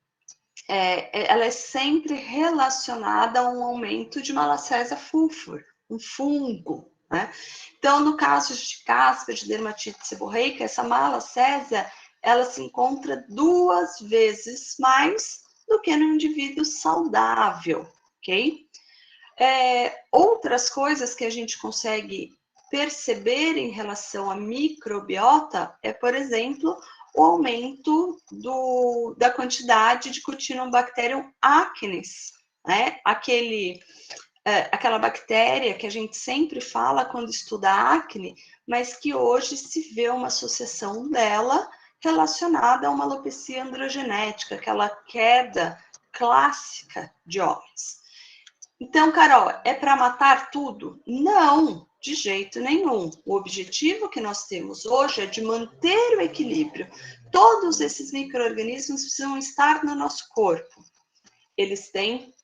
ela é sempre relacionada a um aumento de Malassezia fulfur, um fungo, né? Então, no caso de caspa, de dermatite seborreica, essa Malassezia, ela se encontra 2 vezes mais do que no indivíduo saudável, ok? Outras coisas que a gente consegue perceber em relação à microbiota é, por exemplo, o aumento da quantidade de Cutinobacterium acnes, né? Aquela bactéria que a gente sempre fala quando estuda acne, mas que hoje se vê uma associação dela relacionada a uma alopecia androgenética, aquela queda clássica de homens. Então, Carol, é para matar tudo? Não, de jeito nenhum. O objetivo que nós temos hoje é de manter o equilíbrio. Todos esses micro-organismos precisam estar no nosso corpo. Eles têm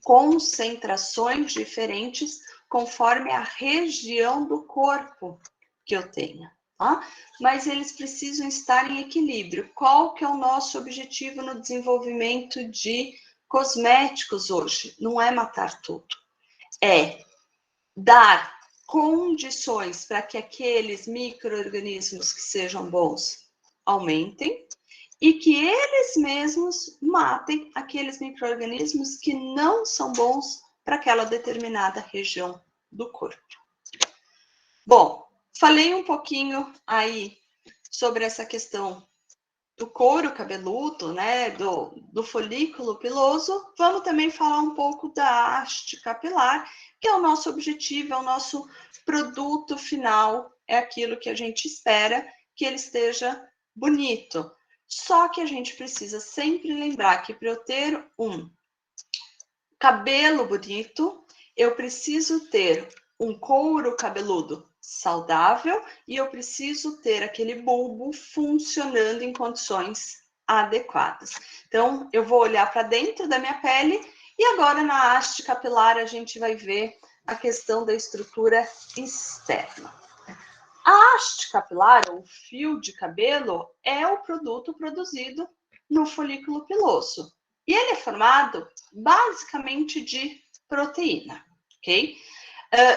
concentrações diferentes conforme a região do corpo que eu tenha, tá? Mas eles precisam estar em equilíbrio. Qual que é o nosso objetivo no desenvolvimento de cosméticos hoje? Não é matar tudo, é dar condições para que aqueles micro-organismos que sejam bons aumentem e que eles mesmos matem aqueles micro-organismos que não são bons para aquela determinada região do corpo. Bom, falei um pouquinho aí sobre essa questão do couro cabeludo, né, do folículo piloso. Vamos também falar um pouco da haste capilar, que é o nosso objetivo, é o nosso produto final, é aquilo que a gente espera que ele esteja bonito. Só que a gente precisa sempre lembrar que para eu ter um cabelo bonito, eu preciso ter um couro cabeludo saudável e eu preciso ter aquele bulbo funcionando em condições adequadas. Então, eu vou olhar para dentro da minha pele e agora na haste capilar a gente vai ver a questão da estrutura externa. A haste capilar, ou fio de cabelo, é o produto produzido no folículo piloso. E ele é formado basicamente de proteína, ok?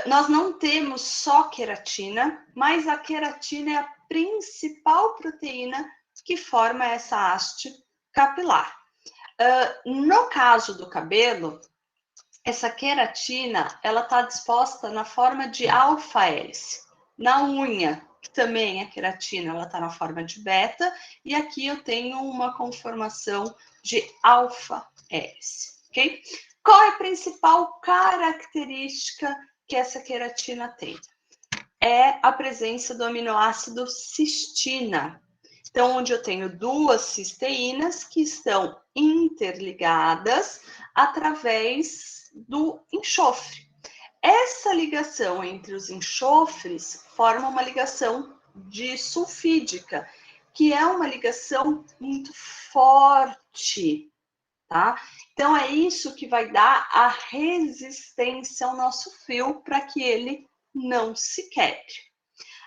Nós não temos só queratina, mas a queratina é a principal proteína que forma essa haste capilar. No caso do cabelo, essa queratina, ela está disposta na forma de alfa-hélice, na unha que também a queratina ela está na forma de beta, e aqui eu tenho uma conformação de alfa-hélice, ok? Qual é a principal característica que essa queratina tem? É a presença do aminoácido cistina. Então, onde eu tenho duas cisteínas que estão interligadas através do enxofre. Essa ligação entre os enxofres forma uma ligação disulfídica, que é uma ligação muito forte, tá? Então, é isso que vai dar a resistência ao nosso fio para que ele não se quebre.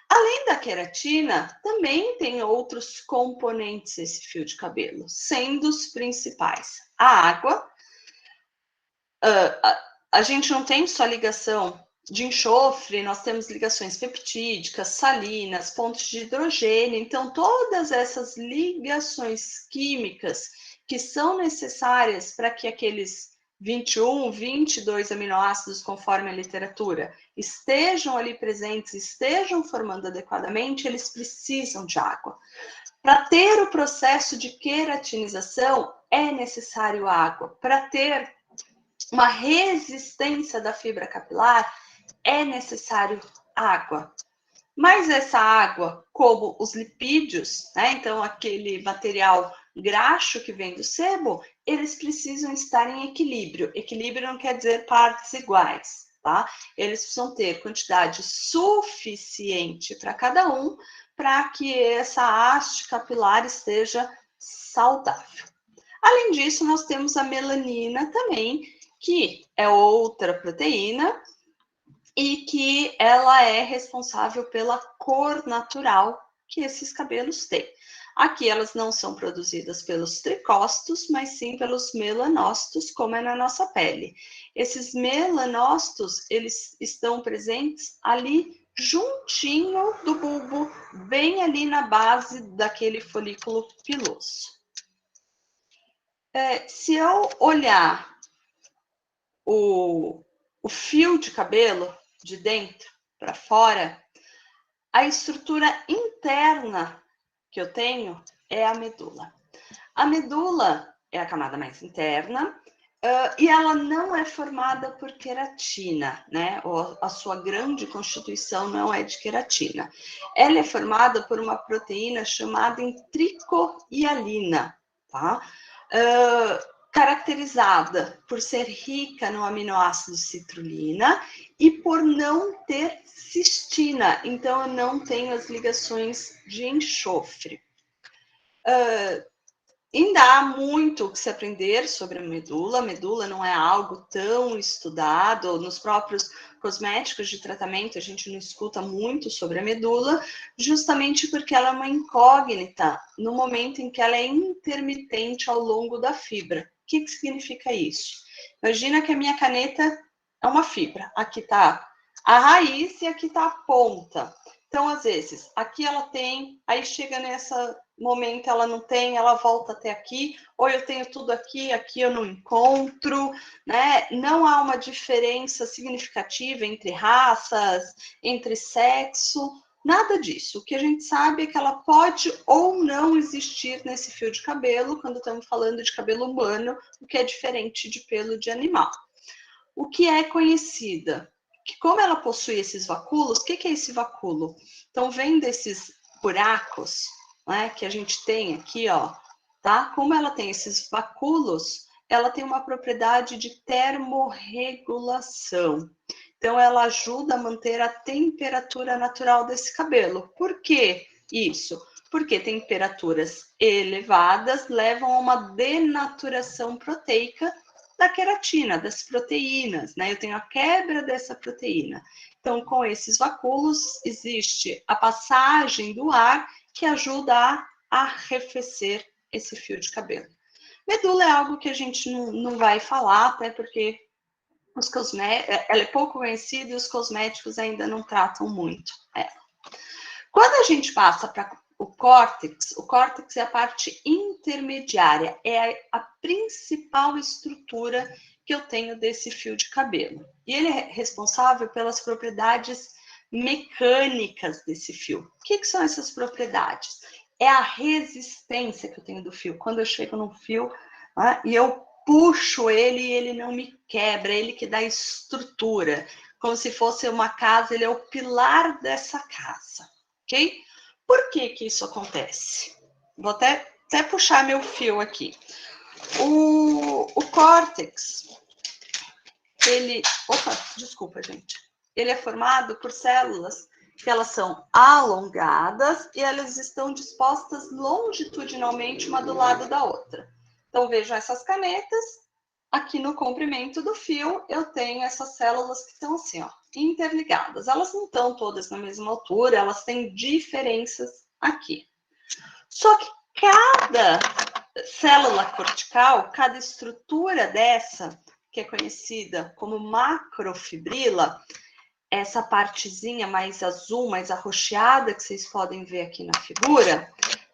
Além da queratina, também tem outros componentes esse fio de cabelo, sendo os principais a água. A gente não tem só ligação de enxofre, nós temos ligações peptídicas, salinas, pontos de hidrogênio. Então, todas essas ligações químicas que são necessárias para que aqueles 21, 22 aminoácidos, conforme a literatura, estejam ali presentes, estejam formando adequadamente, eles precisam de água. Para ter o processo de queratinização, é necessário água. Para ter uma resistência da fibra capilar, é necessário água. Mas essa água, como os lipídios, né? Então aquele material graxo que vem do sebo, eles precisam estar em equilíbrio. Equilíbrio não quer dizer partes iguais, tá? Eles precisam ter quantidade suficiente para cada um, para que essa haste capilar esteja saudável. Além disso, nós temos a melanina também, que é outra proteína, e que ela é responsável pela cor natural que esses cabelos têm. Aqui elas não são produzidas pelos tricócitos, mas sim pelos melanócitos, como é na nossa pele. Esses melanócitos, eles estão presentes ali juntinho do bulbo, bem ali na base daquele folículo piloso. Se eu olhar o fio de cabelo de dentro para fora, a estrutura interna que eu tenho é a medula. A medula é a camada mais interna e ela não é formada por queratina, né? A sua grande constituição não é de queratina. Ela é formada por uma proteína chamada intricohialina, tá? Caracterizada por ser rica no aminoácido citrulina e por não ter cistina, então eu não tenho as ligações de enxofre. Ainda há muito que se aprender sobre a medula. A medula não é algo tão estudado. Nos próprios cosméticos de tratamento, a gente não escuta muito sobre a medula, justamente porque ela é uma incógnita no momento em que ela é intermitente ao longo da fibra. O que significa isso? Imagina que a minha caneta é uma fibra. Aqui está a raiz e aqui está a ponta. Então, às vezes, aqui ela tem, aí chega nesse momento ela não tem, ela volta até aqui, ou eu tenho tudo aqui, aqui eu não encontro, né? Não há uma diferença significativa entre raças, entre sexo, nada disso. O que a gente sabe é que ela pode ou não existir nesse fio de cabelo, quando estamos falando de cabelo humano, o que é diferente de pelo de animal. O que é conhecida? Que como ela possui esses vacúolos, o que é esse vacúolo? Então, vem desses buracos, né, que a gente tem aqui, ó, tá? Como ela tem esses vacúolos, ela tem uma propriedade de termorregulação. Então, ela ajuda a manter a temperatura natural desse cabelo. Por que isso? Porque temperaturas elevadas levam a uma denaturação proteica da queratina, das proteínas, né? Eu tenho a quebra dessa proteína. Então, com esses vacúolos, existe a passagem do ar que ajuda a arrefecer esse fio de cabelo. Medula é algo que a gente não vai falar, até porque ela é pouco conhecida e os cosméticos ainda não tratam muito ela. Quando a gente passa para o córtex é a parte intermediária, é a principal estrutura que eu tenho desse fio de cabelo. E ele é responsável pelas propriedades mecânicas desse fio. O que são essas propriedades? É a resistência que eu tenho do fio. Quando eu chego num fio, né, e eu puxo ele e ele não me quebra, ele que dá estrutura. Como se fosse uma casa, ele é o pilar dessa casa, ok? Por que isso acontece? Vou até puxar meu fio aqui. O córtex, ele... Opa, desculpa, gente. Ele é formado por células que elas são alongadas e elas estão dispostas longitudinalmente uma do lado da outra. Então, vejam essas canetas. Aqui no comprimento do fio, eu tenho essas células que estão assim, ó, interligadas. Elas não estão todas na mesma altura, elas têm diferenças aqui. Só que cada célula cortical, cada estrutura dessa, que é conhecida como macrofibrila, essa partezinha mais azul, mais arroxeada, que vocês podem ver aqui na figura,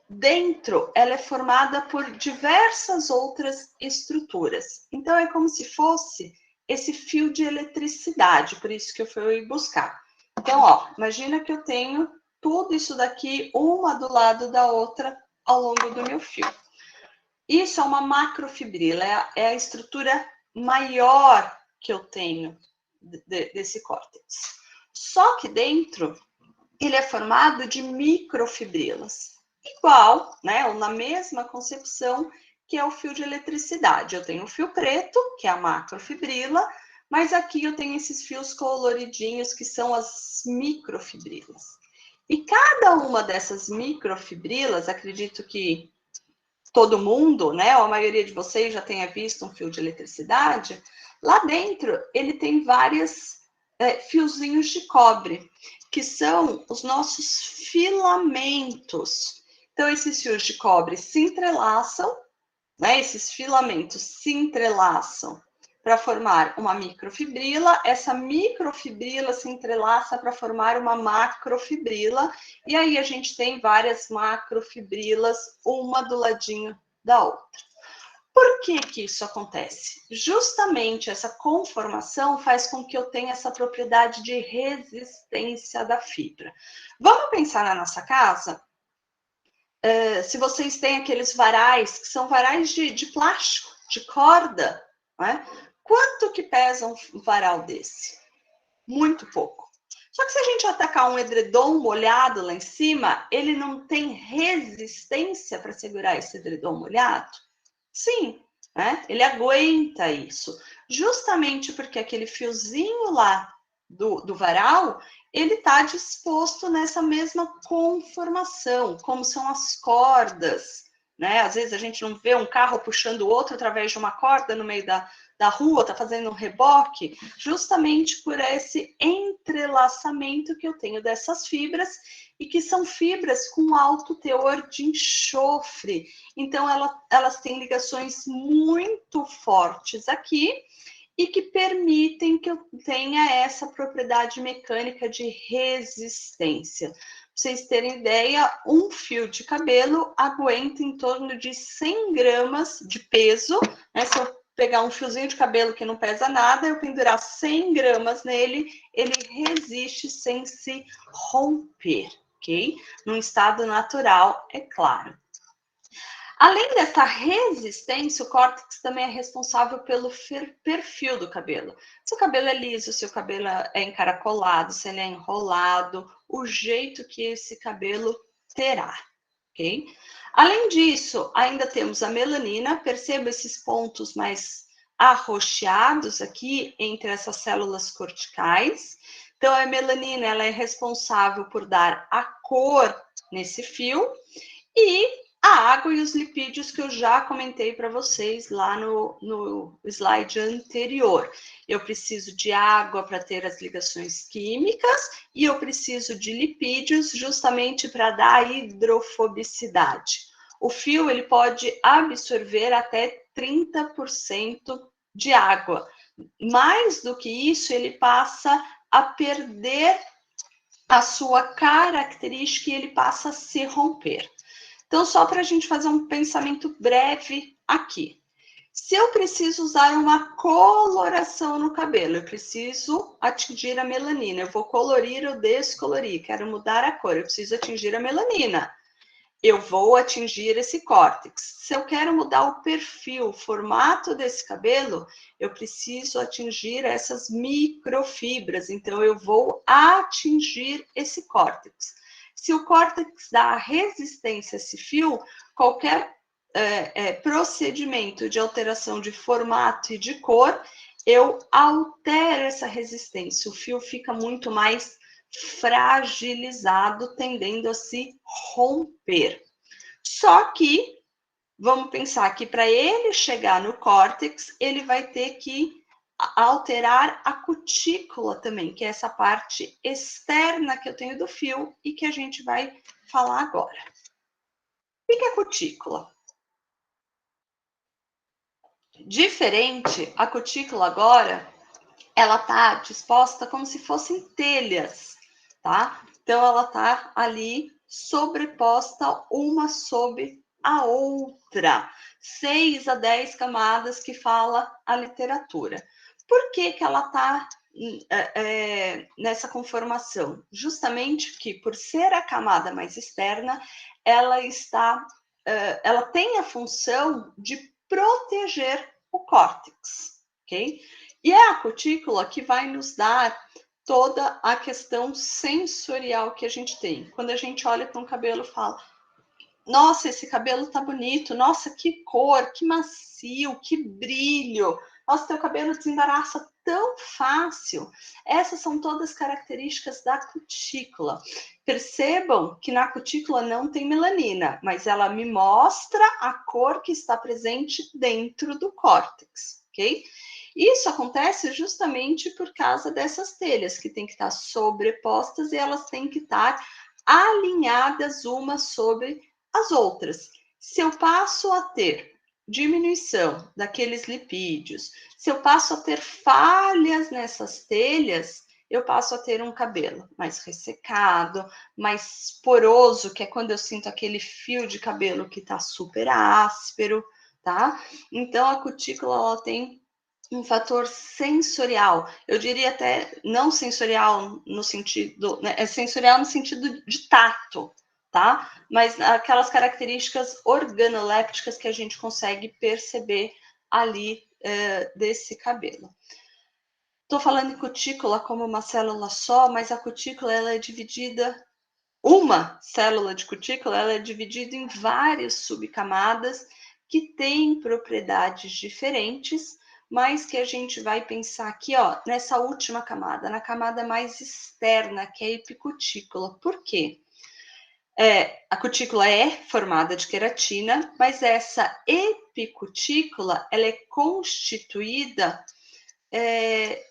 dentro ela é formada por diversas outras estruturas. Então, é como se fosse esse fio de eletricidade, por isso que eu fui buscar. Então, ó, imagina que eu tenho tudo isso daqui, uma do lado da outra, ao longo do meu fio. Isso é uma macrofibrila, é a estrutura maior que eu tenho desse córtex. Só que dentro, ele é formado de microfibrilas. Igual, né, ou na mesma concepção que é o fio de eletricidade. Eu tenho o fio preto, que é a macrofibrila, mas aqui eu tenho esses fios coloridinhos, que são as microfibrilas. E cada uma dessas microfibrilas, acredito que todo mundo, né, ou a maioria de vocês já tenha visto um fio de eletricidade, lá dentro ele tem vários fiozinhos de cobre, que são os nossos filamentos. Então, esses fios de cobre se entrelaçam, né, esses filamentos se entrelaçam para formar uma microfibrila, essa microfibrila se entrelaça para formar uma macrofibrila, e aí a gente tem várias macrofibrilas, uma do ladinho da outra. Por que isso acontece? Justamente essa conformação faz com que eu tenha essa propriedade de resistência da fibra. Vamos pensar na nossa casa? Se vocês têm aqueles varais, que são varais de plástico, de corda, né? Quanto que pesa um varal desse? Muito pouco. Só que se a gente atacar um edredom molhado lá em cima, ele não tem resistência para segurar esse edredom molhado? Sim, né? Ele aguenta isso. Justamente porque aquele fiozinho lá do varal, ele está disposto nessa mesma conformação, como são as cordas, né? Às vezes a gente não vê um carro puxando o outro através de uma corda no meio da rua, está fazendo um reboque, justamente por esse entrelaçamento que eu tenho dessas fibras, e que são fibras com alto teor de enxofre. Então, elas têm ligações muito fortes aqui, e que permitem que eu tenha essa propriedade mecânica de resistência. Para vocês terem ideia, um fio de cabelo aguenta em torno de 100 gramas de peso, né? Se eu pegar um fiozinho de cabelo que não pesa nada, eu pendurar 100 gramas nele, ele resiste sem se romper, ok? Num estado natural, é claro. Além dessa resistência, o córtex também é responsável pelo perfil do cabelo. Se o cabelo é liso, se o cabelo é encaracolado, se ele é enrolado, o jeito que esse cabelo terá, ok? Além disso, ainda temos a melanina. Perceba esses pontos mais arroxeados aqui entre essas células corticais. Então, a melanina ela é responsável por dar a cor nesse fio, e a água e os lipídios que eu já comentei para vocês lá no slide anterior. Eu preciso de água para ter as ligações químicas e eu preciso de lipídios justamente para dar a hidrofobicidade. O fio ele pode absorver até 30% de água. Mais do que isso, ele passa a perder a sua característica e ele passa a se romper. Então, só para a gente fazer um pensamento breve aqui. Se eu preciso usar uma coloração no cabelo, eu preciso atingir a melanina. Eu vou colorir ou descolorir, quero mudar a cor, eu preciso atingir a melanina. Eu vou atingir esse córtex. Se eu quero mudar o perfil, o formato desse cabelo, eu preciso atingir essas microfibras. Então, eu vou atingir esse córtex. Se o córtex dá resistência a esse fio, qualquer procedimento de alteração de formato e de cor, eu altero essa resistência. O fio fica muito mais fragilizado, tendendo a se romper. Só que, vamos pensar que para ele chegar no córtex, ele vai ter que alterar a cutícula também, que é essa parte externa que eu tenho do fio e que a gente vai falar agora. O que é a cutícula? Diferente, a cutícula agora, ela tá disposta como se fossem telhas, tá? Então, ela tá ali sobreposta uma sobre a outra. 6 a 10 camadas que fala a literatura. Por que que ela tá nessa conformação? Justamente que, por ser a camada mais externa, ela tem a função de proteger o córtex, ok? E é a cutícula que vai nos dar toda a questão sensorial que a gente tem. Quando a gente olha para um cabelo e fala, nossa, esse cabelo tá bonito, nossa, que cor, que macio, que brilho, nossa, teu cabelo desembaraça tão fácil. Essas são todas características da cutícula. Percebam que na cutícula não tem melanina, mas ela me mostra a cor que está presente dentro do córtex, ok? Isso acontece justamente por causa dessas telhas, que têm que estar sobrepostas e elas têm que estar alinhadas umas sobre as outras. Se eu passo a ter diminuição daqueles lipídios, se eu passo a ter falhas nessas telhas, eu passo a ter um cabelo mais ressecado, mais poroso, que é quando eu sinto aquele fio de cabelo que tá super áspero, tá? Então, a cutícula, ela tem um fator sensorial, eu diria até não sensorial no sentido, né, é sensorial no sentido de tato, tá? Mas aquelas características organolépticas que a gente consegue perceber ali desse cabelo. Estou falando em cutícula como uma célula só, mas a cutícula ela é dividida, uma célula de cutícula ela é dividida em várias subcamadas que têm propriedades diferentes, mas que a gente vai pensar aqui, ó, nessa última camada, na camada mais externa, que é a epicutícula. Por quê? A cutícula é formada de queratina, mas essa epicutícula ela é constituída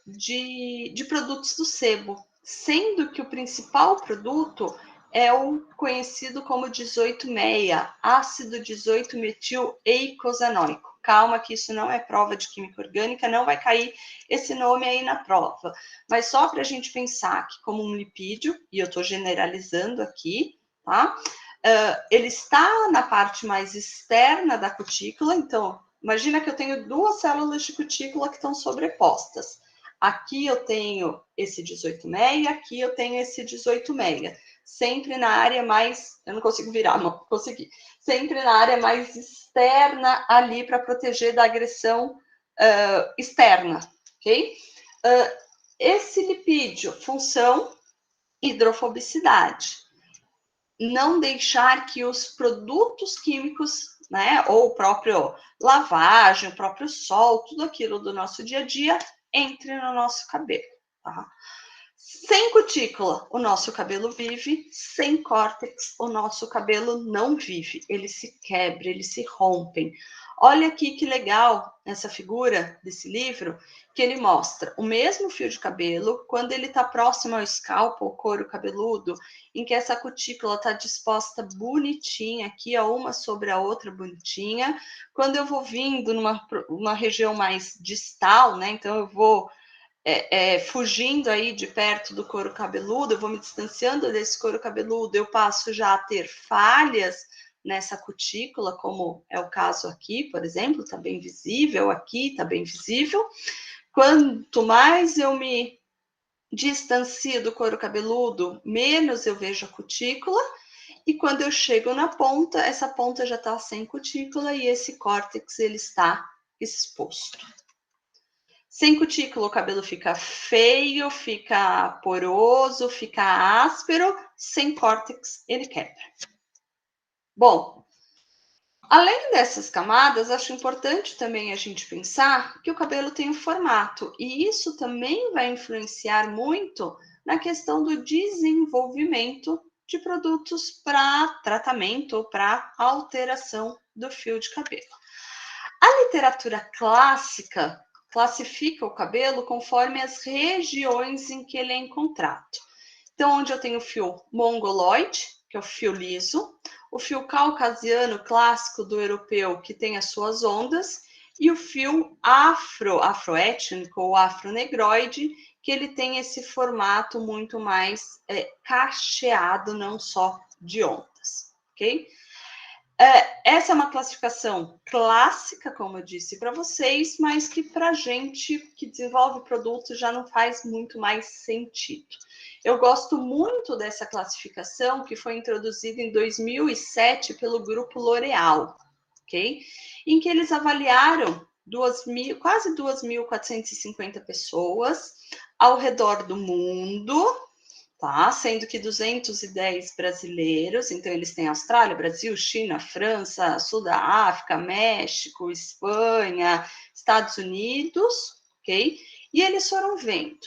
de produtos do sebo, sendo que o principal produto é o conhecido como 18-meia, ácido 18-metil-eicosanoico. Calma que isso não é prova de química orgânica, não vai cair esse nome aí na prova. Mas só para a gente pensar que como um lipídio, e eu estou generalizando aqui, tá? Ele está na parte mais externa da cutícula, então imagina que eu tenho duas células de cutícula que estão sobrepostas. Aqui eu tenho esse 18-meia, aqui eu tenho esse 18-meia. Sempre na área mais... Eu não consigo virar, não consegui. Sempre na área mais externa ali para proteger da agressão externa, ok? Esse lipídio, função hidrofobicidade. Não deixar que os produtos químicos, né, ou o próprio lavagem, o próprio sol, tudo aquilo do nosso dia a dia, entre no nosso cabelo, tá? Sem cutícula, o nosso cabelo vive, sem córtex, o nosso cabelo não vive, eles se quebram, eles se rompem. Olha aqui que legal essa figura desse livro, que ele mostra o mesmo fio de cabelo, quando ele está próximo ao scalpo, ao couro cabeludo, em que essa cutícula está disposta bonitinha aqui, ó, uma sobre a outra bonitinha. Quando eu vou vindo numa região mais distal, né, então eu vou fugindo aí de perto do couro cabeludo, eu vou me distanciando desse couro cabeludo, eu passo já a ter falhas nessa cutícula, como é o caso aqui, por exemplo, está bem visível, aqui está bem visível. Quanto mais eu me distancio do couro cabeludo, menos eu vejo a cutícula, e quando eu chego na ponta, essa ponta já está sem cutícula e esse córtex ele está exposto. Sem cutícula, o cabelo fica feio, fica poroso, fica áspero. Sem córtex, ele quebra. Bom, além dessas camadas, acho importante também a gente pensar que o cabelo tem um formato. E isso também vai influenciar muito na questão do desenvolvimento de produtos para tratamento ou para alteração do fio de cabelo. A literatura clássica classifica o cabelo conforme as regiões em que ele é encontrado. Então, onde eu tenho o fio mongoloide, que é o fio liso, o fio caucasiano clássico do europeu, que tem as suas ondas, e o fio afroétnico ou afronegroide, que ele tem esse formato muito mais cacheado, não só de ondas, ok? Essa é uma classificação clássica, como eu disse para vocês, mas que para a gente que desenvolve produto já não faz muito mais sentido. Eu gosto muito dessa classificação que foi introduzida em 2007 pelo grupo L'Oréal, ok? Em que eles avaliaram quase 2.450 pessoas ao redor do mundo, tá? Sendo que 210 brasileiros, então eles têm Austrália, Brasil, China, França, Sul da África, México, Espanha, Estados Unidos, ok? E eles foram vendo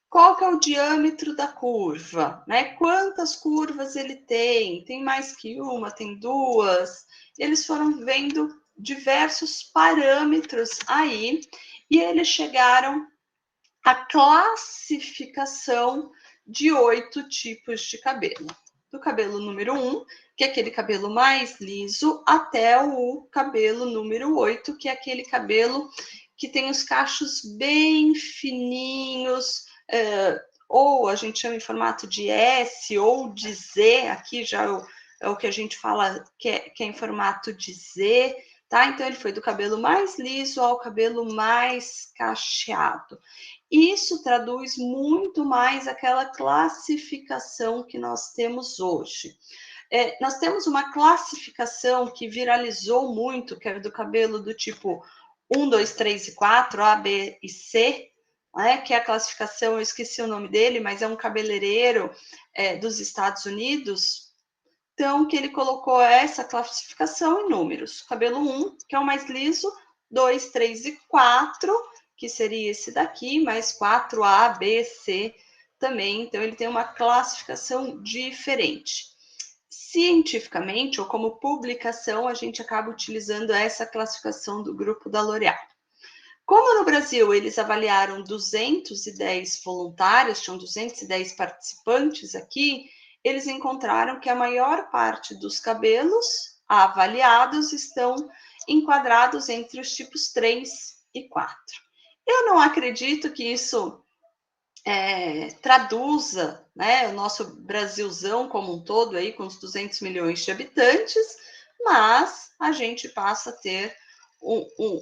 qual que é o diâmetro da curva, né? Quantas curvas ele tem mais que uma, tem duas. Eles foram vendo diversos parâmetros aí e eles chegaram à classificação de 8 tipos de cabelo. Do cabelo número 1, que é aquele cabelo mais liso, até o cabelo número 8, que é aquele cabelo que tem os cachos bem fininhos, ou a gente chama em formato de S ou de Z, aqui já é o que a gente fala que é em formato de Z, tá? Então, ele foi do cabelo mais liso ao cabelo mais cacheado. Isso traduz muito mais aquela classificação que nós temos hoje. Nós temos uma classificação que viralizou muito, que é do cabelo do tipo 1, 2, 3 e 4, A, B e C, né? Que é a classificação, eu esqueci o nome dele, mas é um cabeleireiro dos Estados Unidos. Então, que ele colocou essa classificação em números. Cabelo 1, que é o mais liso, 2, 3 e 4, que seria esse daqui, mais 4A, B, C também. Então, ele tem uma classificação diferente. Cientificamente, ou como publicação, a gente acaba utilizando essa classificação do grupo da L'Oréal. Como no Brasil eles avaliaram 210 voluntários, tinham 210 participantes aqui, eles encontraram que a maior parte dos cabelos avaliados estão enquadrados entre os tipos 3 e 4. Eu não acredito que isso traduza, né, o nosso Brasilzão como um todo, aí, com os 200 milhões de habitantes, mas a gente passa a ter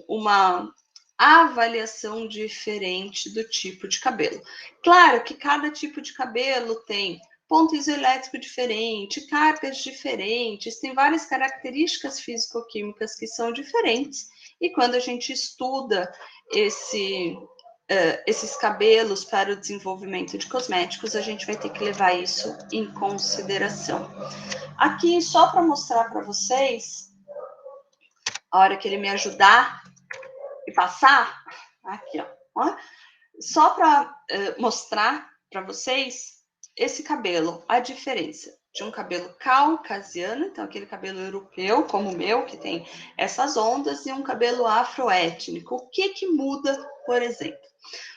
uma avaliação diferente do tipo de cabelo. Claro que cada tipo de cabelo tem ponto isoelétrico diferente, cargas diferentes, tem várias características físico-químicas que são diferentes, e quando a gente estuda esses cabelos para o desenvolvimento de cosméticos, a gente vai ter que levar isso em consideração. Aqui, só para mostrar para vocês, a hora que ele me ajudar e passar, aqui, ó, só para mostrar para vocês esse cabelo, a diferença de um cabelo caucasiano, então aquele cabelo europeu, como o meu, que tem essas ondas, e um cabelo afroétnico. O que muda, por exemplo?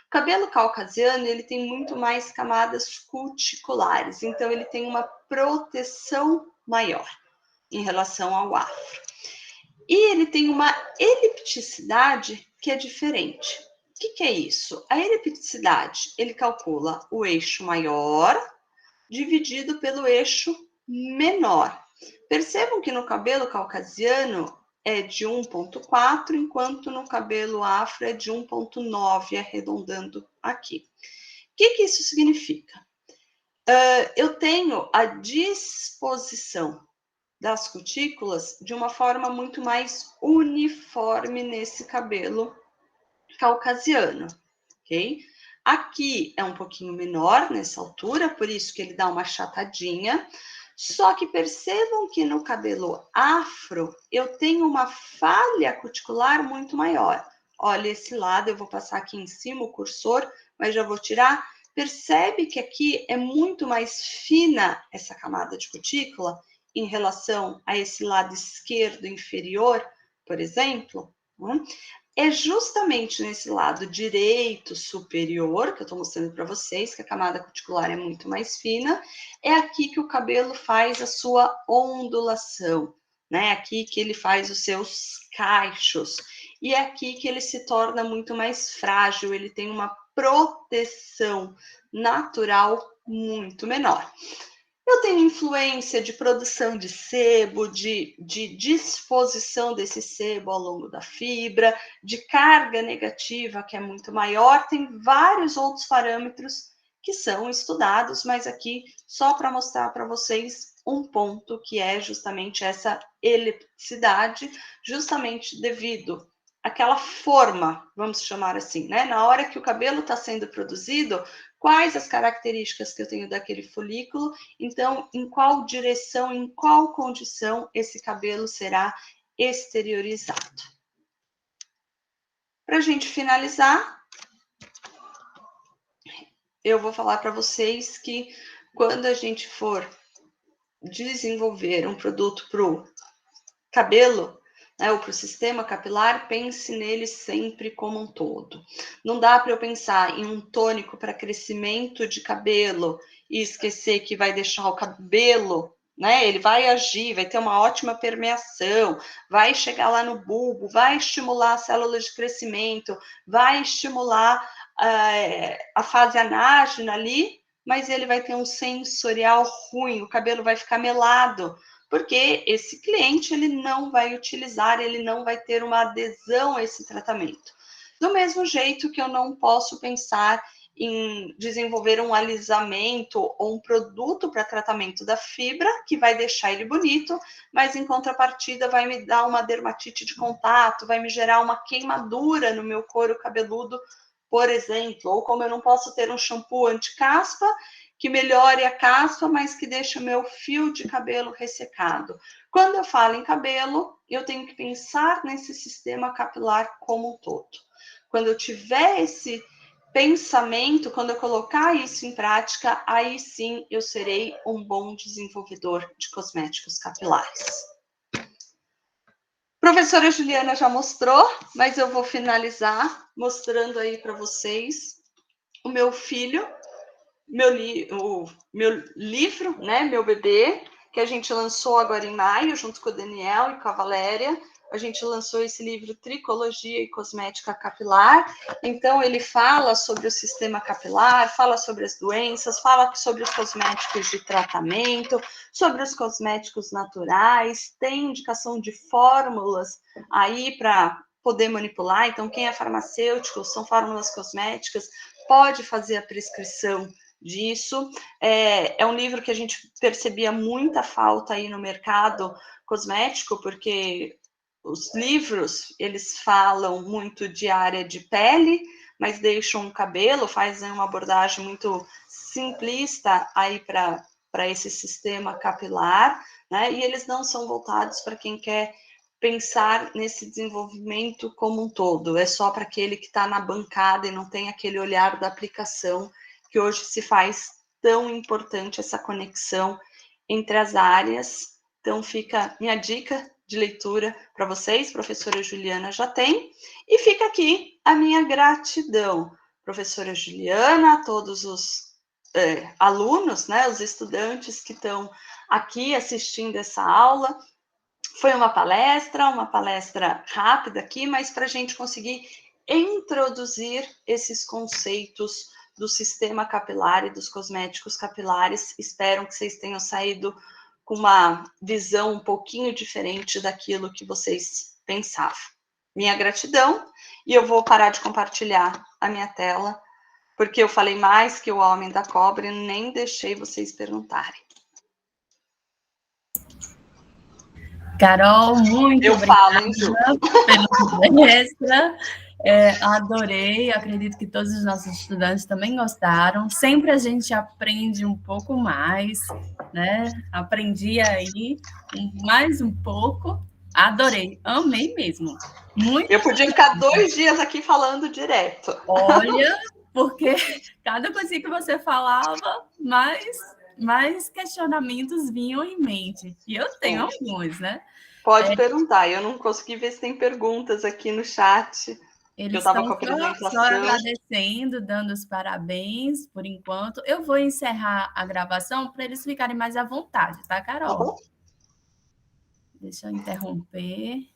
O cabelo caucasiano, ele tem muito mais camadas cuticulares, então ele tem uma proteção maior em relação ao afro. E ele tem uma elipticidade que é diferente. O que é isso? A elipticidade, ele calcula o eixo maior dividido pelo eixo menor. Percebam que no cabelo caucasiano é de 1,4, enquanto no cabelo afro é de 1,9, arredondando aqui. O que isso significa? Eu tenho a disposição das cutículas de uma forma muito mais uniforme nesse cabelo caucasiano, ok? Aqui é um pouquinho menor nessa altura, por isso que ele dá uma achatadinha. Só que percebam que no cabelo afro eu tenho uma falha cuticular muito maior. Olha esse lado, eu vou passar aqui em cima o cursor, mas já vou tirar. Percebe que aqui é muito mais fina essa camada de cutícula em relação a esse lado esquerdo inferior, por exemplo? É justamente nesse lado direito superior, que eu estou mostrando para vocês, que a camada cuticular é muito mais fina, é aqui que o cabelo faz a sua ondulação, né? Aqui que ele faz os seus cachos, e é aqui que ele se torna muito mais frágil, ele tem uma proteção natural muito menor. Eu tenho influência de produção de sebo, de disposição desse sebo ao longo da fibra, de carga negativa, que é muito maior. Tem vários outros parâmetros que são estudados, mas aqui só para mostrar para vocês um ponto que é justamente essa elipticidade, justamente devido àquela forma, vamos chamar assim, né? Na hora que o cabelo está sendo produzido, quais as características que eu tenho daquele folículo, então em qual direção, em qual condição esse cabelo será exteriorizado. Para a gente finalizar, eu vou falar para vocês que quando a gente for desenvolver um produto para o cabelo, né, ou para o sistema capilar, pense nele sempre como um todo. Não dá para eu pensar em um tônico para crescimento de cabelo e esquecer que vai deixar o cabelo, né? Ele vai agir, vai ter uma ótima permeação, vai chegar lá no bulbo, vai estimular as células de crescimento, vai estimular a fase anágena ali, mas ele vai ter um sensorial ruim, o cabelo vai ficar melado, porque esse cliente ele não vai utilizar, ele não vai ter uma adesão a esse tratamento. Do mesmo jeito que eu não posso pensar em desenvolver um alisamento ou um produto para tratamento da fibra, que vai deixar ele bonito, mas em contrapartida vai me dar uma dermatite de contato, vai me gerar uma queimadura no meu couro cabeludo, por exemplo. Ou como eu não posso ter um shampoo anti-caspa, que melhore a caspa, mas que deixe o meu fio de cabelo ressecado. Quando eu falo em cabelo, eu tenho que pensar nesse sistema capilar como um todo. Quando eu tiver esse pensamento, quando eu colocar isso em prática, aí sim eu serei um bom desenvolvedor de cosméticos capilares. A professora Juliana já mostrou, mas eu vou finalizar mostrando aí para vocês o meu filho, meu livro, né, meu bebê, que a gente lançou agora em maio, junto com o Daniel e com a Valéria. A gente lançou esse livro Tricologia e Cosmética Capilar. Então, ele fala sobre o sistema capilar, fala sobre as doenças, fala sobre os cosméticos de tratamento, sobre os cosméticos naturais, tem indicação de fórmulas aí para poder manipular. Então, quem é farmacêutico, são fórmulas cosméticas, pode fazer a prescrição disso. É um livro que a gente percebia muita falta aí no mercado cosmético, porque os livros, eles falam muito de área de pele, mas deixam o cabelo, fazem uma abordagem muito simplista aí para esse sistema capilar, né? E eles não são voltados para quem quer pensar nesse desenvolvimento como um todo, é só para aquele que está na bancada e não tem aquele olhar da aplicação, que hoje se faz tão importante essa conexão entre as áreas. Então, fica minha dica de leitura para vocês, professora Juliana já tem, e fica aqui a minha gratidão, professora Juliana, a todos os alunos, né, os estudantes que estão aqui assistindo essa aula. Foi uma palestra rápida aqui, mas para a gente conseguir introduzir esses conceitos do sistema capilar e dos cosméticos capilares. Espero que vocês tenham saído com uma visão um pouquinho diferente daquilo que vocês pensavam. Minha gratidão, e eu vou parar de compartilhar a minha tela, porque eu falei mais que o homem da cobra e nem deixei vocês perguntarem. Carol, muito obrigada pelo extra. Adorei, acredito que todos os nossos estudantes também gostaram. Sempre a gente aprende um pouco mais, né? Aprendi aí mais um pouco. Adorei, amei mesmo. Muito. Eu podia ficar 2 dias aqui falando direto. Olha, porque cada coisa que você falava, mais questionamentos vinham em mente. E eu tenho alguns, né? Pode perguntar, eu não consegui ver se tem perguntas aqui no chat. Eles eu estava estão com a apresentação. só agradecendo, dando os parabéns por enquanto. Eu vou encerrar a gravação para eles ficarem mais à vontade, tá, Carol? Tá bom? Deixa eu interromper.